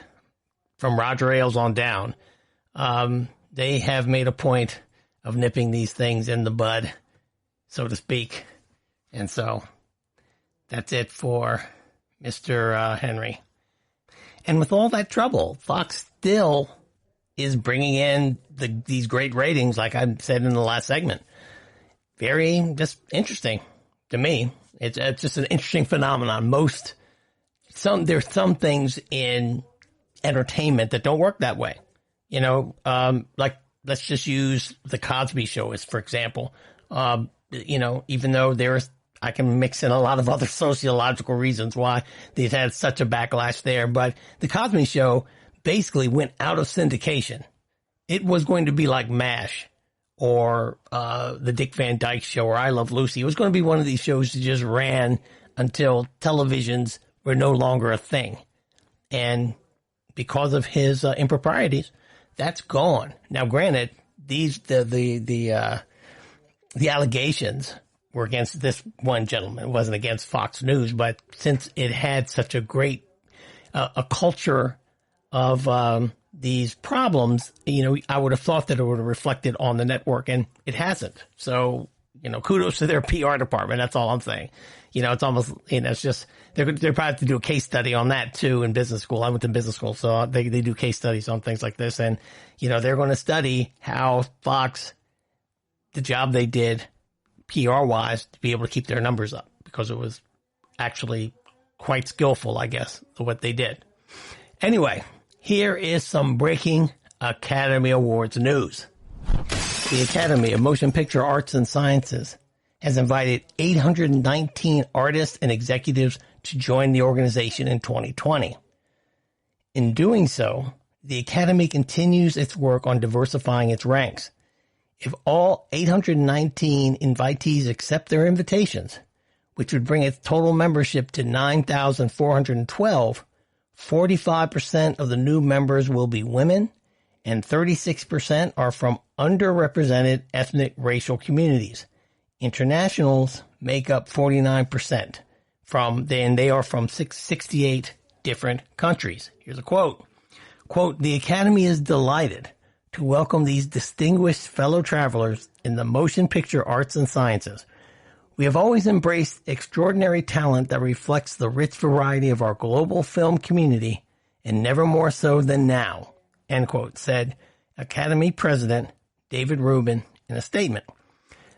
Speaker 2: from Roger Ailes on down, they have made a point of nipping these things in the bud, so to speak. And so that's it for Mr. Henry. And with all that trouble, Fox still is bringing in these great ratings, like I said in the last segment. Very just interesting to me. It's just an interesting phenomenon. There's some things in entertainment that don't work that way. You know, like let's just use the Cosby Show as, for example. You know, even though I can mix in a lot of other sociological reasons why they've had such a backlash there, but the Cosby Show basically went out of syndication. It was going to be like MASH or the Dick Van Dyke Show or I Love Lucy. It was going to be one of these shows that just ran until televisions were no longer a thing. And because of his improprieties, that's gone. Now, granted, the allegations were against this one gentleman. It wasn't against Fox News, but since it had such a great a culture of these problems, you know, I would have thought that it would have reflected on the network, and it hasn't. So, you know, kudos to their PR department. That's all I'm saying. You know, it's almost, you know, it's just, they're probably have to do a case study on that too in business school. I went to business school, so they do case studies on things like this. And, you know, they're going to study how Fox, the job they did PR wise to be able to keep their numbers up, because it was actually quite skillful, I guess, what they did. Anyway, here is some breaking Academy Awards news. The Academy of Motion Picture Arts and Sciences has invited 819 artists and executives to join the organization in 2020. In doing so, the Academy continues its work on diversifying its ranks. If all 819 invitees accept their invitations, which would bring its total membership to 9,412, 45% of the new members will be women, and 36% are from underrepresented ethnic racial communities. Internationals make up 49% they are from 68 different countries. Here's a quote. Quote, the Academy is delighted to welcome these distinguished fellow travelers in the motion picture arts and sciences. We have always embraced extraordinary talent that reflects the rich variety of our global film community, and never more so than now, end quote, said Academy President David Rubin in a statement.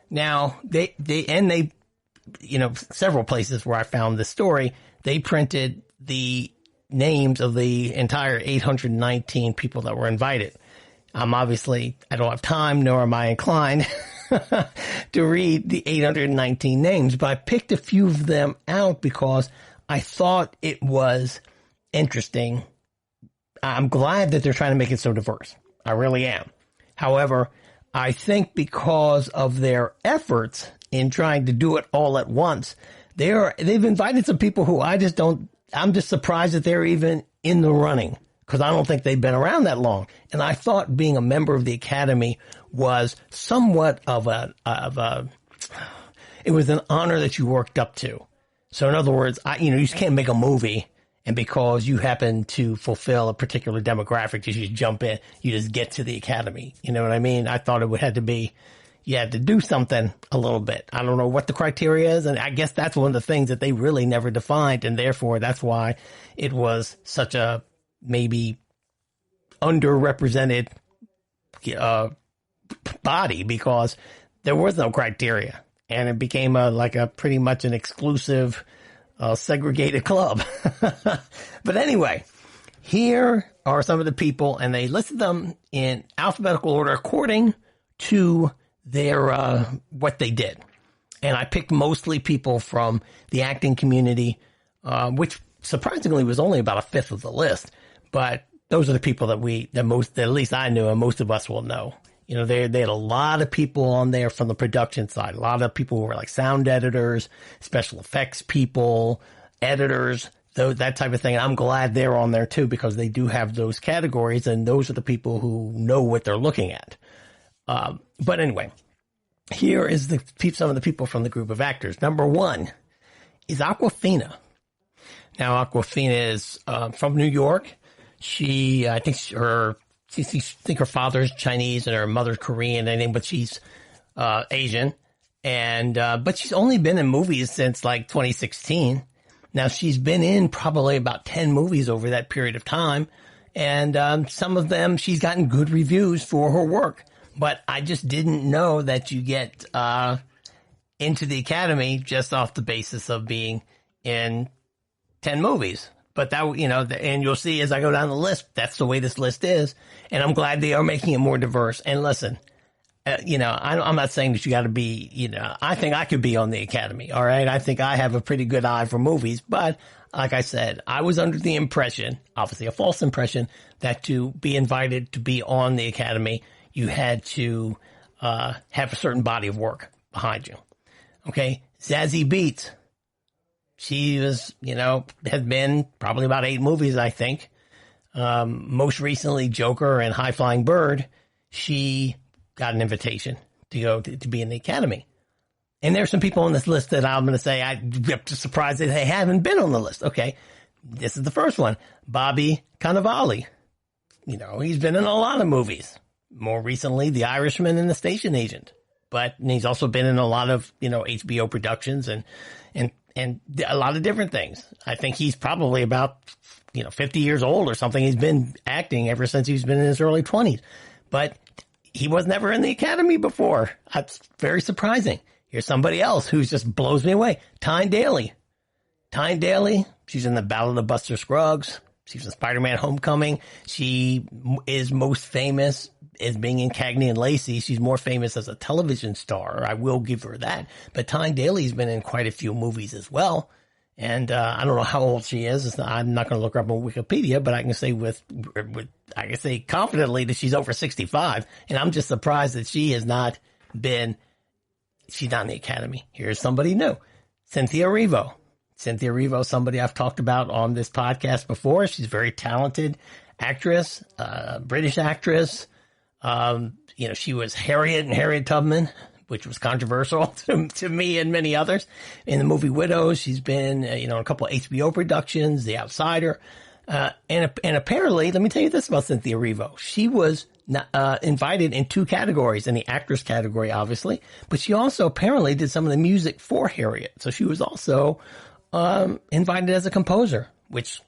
Speaker 2: Now, they, you know, several places where I found this story, they printed the names of the entire 819 people that were invited. Obviously, I don't have time, nor am I inclined to read the 819 names, but I picked a few of them out because I thought it was interesting. I'm glad that they're trying to make it so diverse. I really am. However, I think because of their efforts in trying to do it all at once, they've invited some people who I'm just surprised that they're even in the running, because I don't think they've been around that long. And I thought being a member of the Academy was somewhat it was an honor that you worked up to. So in other words, you just can't make a movie and because you happen to fulfill a particular demographic, you just jump in, you just get to the Academy. You know what I mean? I thought it had to be, you had to do something a little bit. I don't know what the criteria is. And I guess that's one of the things that they really never defined. And therefore, that's why it was such a maybe underrepresented body, because there was no criteria. And it became like a pretty much an exclusive segregated club. But anyway, here are some of the people, and they listed them in alphabetical order according to their what they did. And I picked mostly people from the acting community, which surprisingly was only about a fifth of the list. But those are the people that at least I knew, and most of us will know. You know, they had a lot of people on there from the production side, a lot of people who were like sound editors, special effects people, editors, that type of thing. I'm glad they're on there too, because they do have those categories, and those are the people who know what they're looking at. But anyway, here is some of the people from the group of actors. Number one is Awkwafina. Now, Awkwafina is from New York. I think her father's Chinese and her mother's Korean, but she's Asian. But she's only been in movies since like 2016. Now, she's been in probably about 10 movies over that period of time. And some of them, she's gotten good reviews for her work. But I just didn't know that you get into the Academy just off the basis of being in 10 movies. But that, and you'll see as I go down the list, that's the way this list is. And I'm glad they are making it more diverse. And listen, I'm not saying that you got to be, I think I could be on the Academy. All right. I think I have a pretty good eye for movies. But like I said, I was under the impression, obviously a false impression, that to be invited to be on the Academy, you had to have a certain body of work behind you. Okay. Zazie Beetz. She was, had been probably about 8 movies, I think. Most recently, Joker and High Flying Bird. She got an invitation to go to be in the Academy. And there's some people on this list that I'm going to say I'm just surprised that they haven't been on the list. Okay, this is the first one. Bobby Cannavale. He's been in a lot of movies. More recently, The Irishman and The Station Agent. But he's also been in a lot of, HBO productions and a lot of different things. I think he's probably about, 50 years old or something. He's been acting ever since he's been in his early 20s. But he was never in the Academy before. That's very surprising. Here's somebody else who just blows me away. Tyne Daly. Tyne Daly, she's in The Ballad of Buster Scruggs. She's in Spider-Man Homecoming. She is most famous as being in Cagney and Lacey. She's more famous as a television star. I will give her that. But Tyne Daly's been in quite a few movies as well. And I don't know how old she is. I'm not going to look her up on Wikipedia, but I can say I can say confidently that she's over 65. And I'm just surprised that she's not in the Academy. Here's somebody new. Cynthia Erivo. Cynthia Erivo, somebody I've talked about on this podcast before. She's a very talented actress, British actress. She was Harriet in Harriet Tubman, which was controversial to me and many others. In the movie Widows, she's been, in a couple of HBO productions, The Outsider. And apparently, let me tell you this about Cynthia Erivo. She was invited in 2 categories, in the actress category, obviously, but she also apparently did some of the music for Harriet. So she was also invited as a composer, which,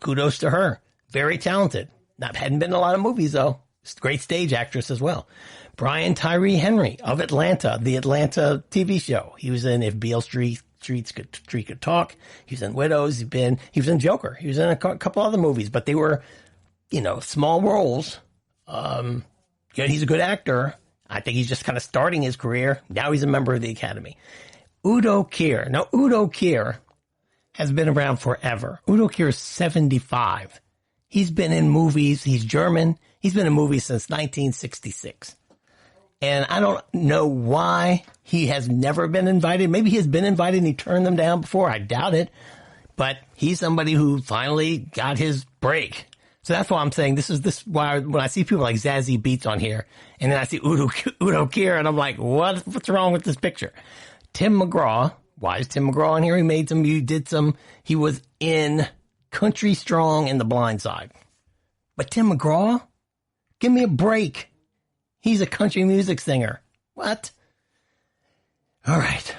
Speaker 2: kudos to her. Very talented. Hadn't been in a lot of movies, though. Great stage actress as well. Brian Tyree Henry of Atlanta, the Atlanta TV show. He was in If Beale Street Could Talk. He was in Widows. He was in Joker. He was in a couple other movies, but they were, small roles. He's a good actor. I think he's just kind of starting his career. Now he's a member of the Academy. Udo Kier. Now, Udo Kier has been around forever. Udo Kier is 75. He's been in movies. He's German. He's been in movies since 1966. And I don't know why he has never been invited. Maybe he has been invited and he turned them down before. I doubt it. But he's somebody who finally got his break. So that's why I'm saying this is why when I see people like Zazie Beetz on here, and then I see Udo Kier, and I'm like, what's wrong with this picture? Tim McGraw. Why is Tim McGraw on here? He was in Country Strong and The Blind Side. But Tim McGraw? Give me a break. He's a country music singer. What? All right.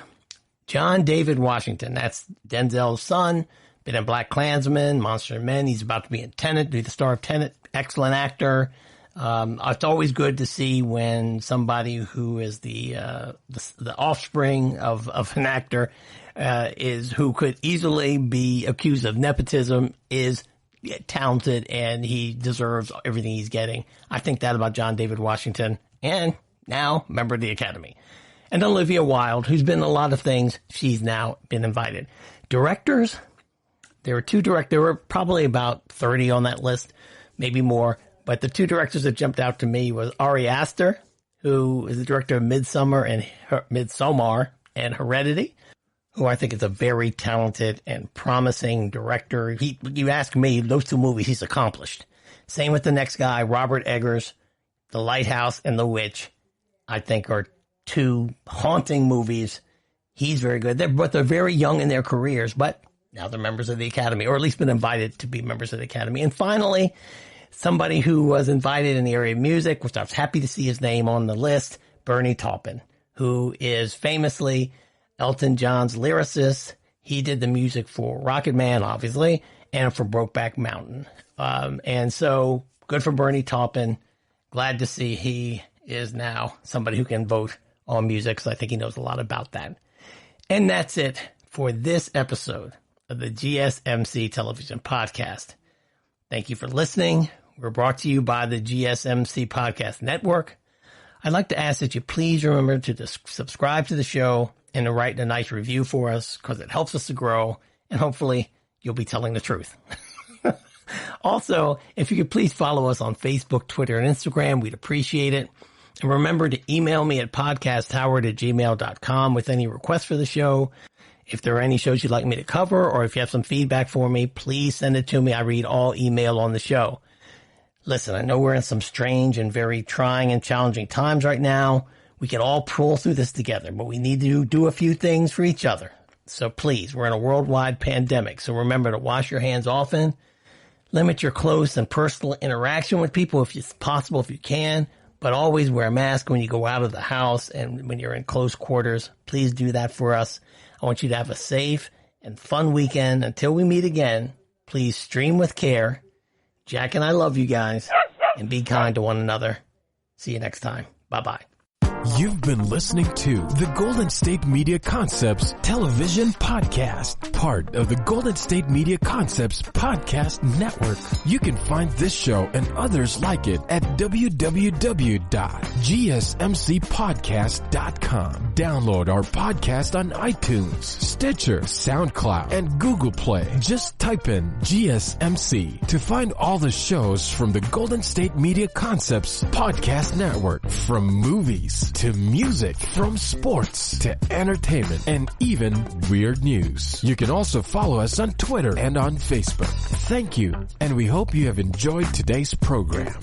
Speaker 2: John David Washington. That's Denzel's son. Been in Black Klansman, Monster Men. He's about to be in Tenet, be the star of Tenet. Excellent actor. It's always good to see when somebody who is the offspring of an actor who could easily be accused of nepotism is talented and he deserves everything he's getting. I think that about John David Washington, and now member of the Academy. And Olivia Wilde, who's been in a lot of things, she's now been invited. Directors. There were two directors. There were probably about 30 on that list, maybe more. But the two directors that jumped out to me was Ari Aster, who is the director of Midsommar and Heredity, who I think is a very talented and promising director. You ask me, those two movies he's accomplished. Same with the next guy, Robert Eggers, The Lighthouse and The Witch, I think are two haunting movies. He's very good. They're very young in their careers, but now they're members of the Academy, or at least been invited to be members of the Academy. And finally, somebody who was invited in the area of music, which I was happy to see his name on the list, Bernie Taupin, who is famously Elton John's lyricist. He did the music for Rocket Man, obviously, and for Brokeback Mountain. And so good for Bernie Taupin. Glad to see he is now somebody who can vote on music, because I think he knows a lot about that. And that's it for this episode of the GSMC Television Podcast. Thank you for listening. We're brought to you by the GSMC Podcast Network. I'd like to ask that you please remember to subscribe to the show and to write a nice review for us, because it helps us to grow, and hopefully you'll be telling the truth. Also, if you could please follow us on Facebook, Twitter, and Instagram, we'd appreciate it. And remember to email me at podcasthoward@gmail.com with any requests for the show. If there are any shows you'd like me to cover, or if you have some feedback for me, please send it to me. I read all email on the show. Listen, I know we're in some strange and very trying and challenging times right now. We can all pull through this together, but we need to do a few things for each other. So please, we're in a worldwide pandemic, so remember to wash your hands often. Limit your close and personal interaction with people if it's possible, if you can, but always wear a mask when you go out of the house and when you're in close quarters. Please do that for us. I want you to have a safe and fun weekend. Until we meet again, please stream with care. Jack and I love you guys, and be kind to one another. See you next time. Bye-bye.
Speaker 1: You've been listening to the Golden State Media Concepts Television Podcast, part of the Golden State Media Concepts Podcast Network. You can find this show and others like it at www.gsmcpodcast.com. Download our podcast on iTunes, Stitcher, SoundCloud, and Google Play. Just type in GSMC to find all the shows from the Golden State Media Concepts Podcast Network, from movies to music, from sports to entertainment, and even weird news. You can also follow us on Twitter and on Facebook. Thank you, and we hope you have enjoyed today's program.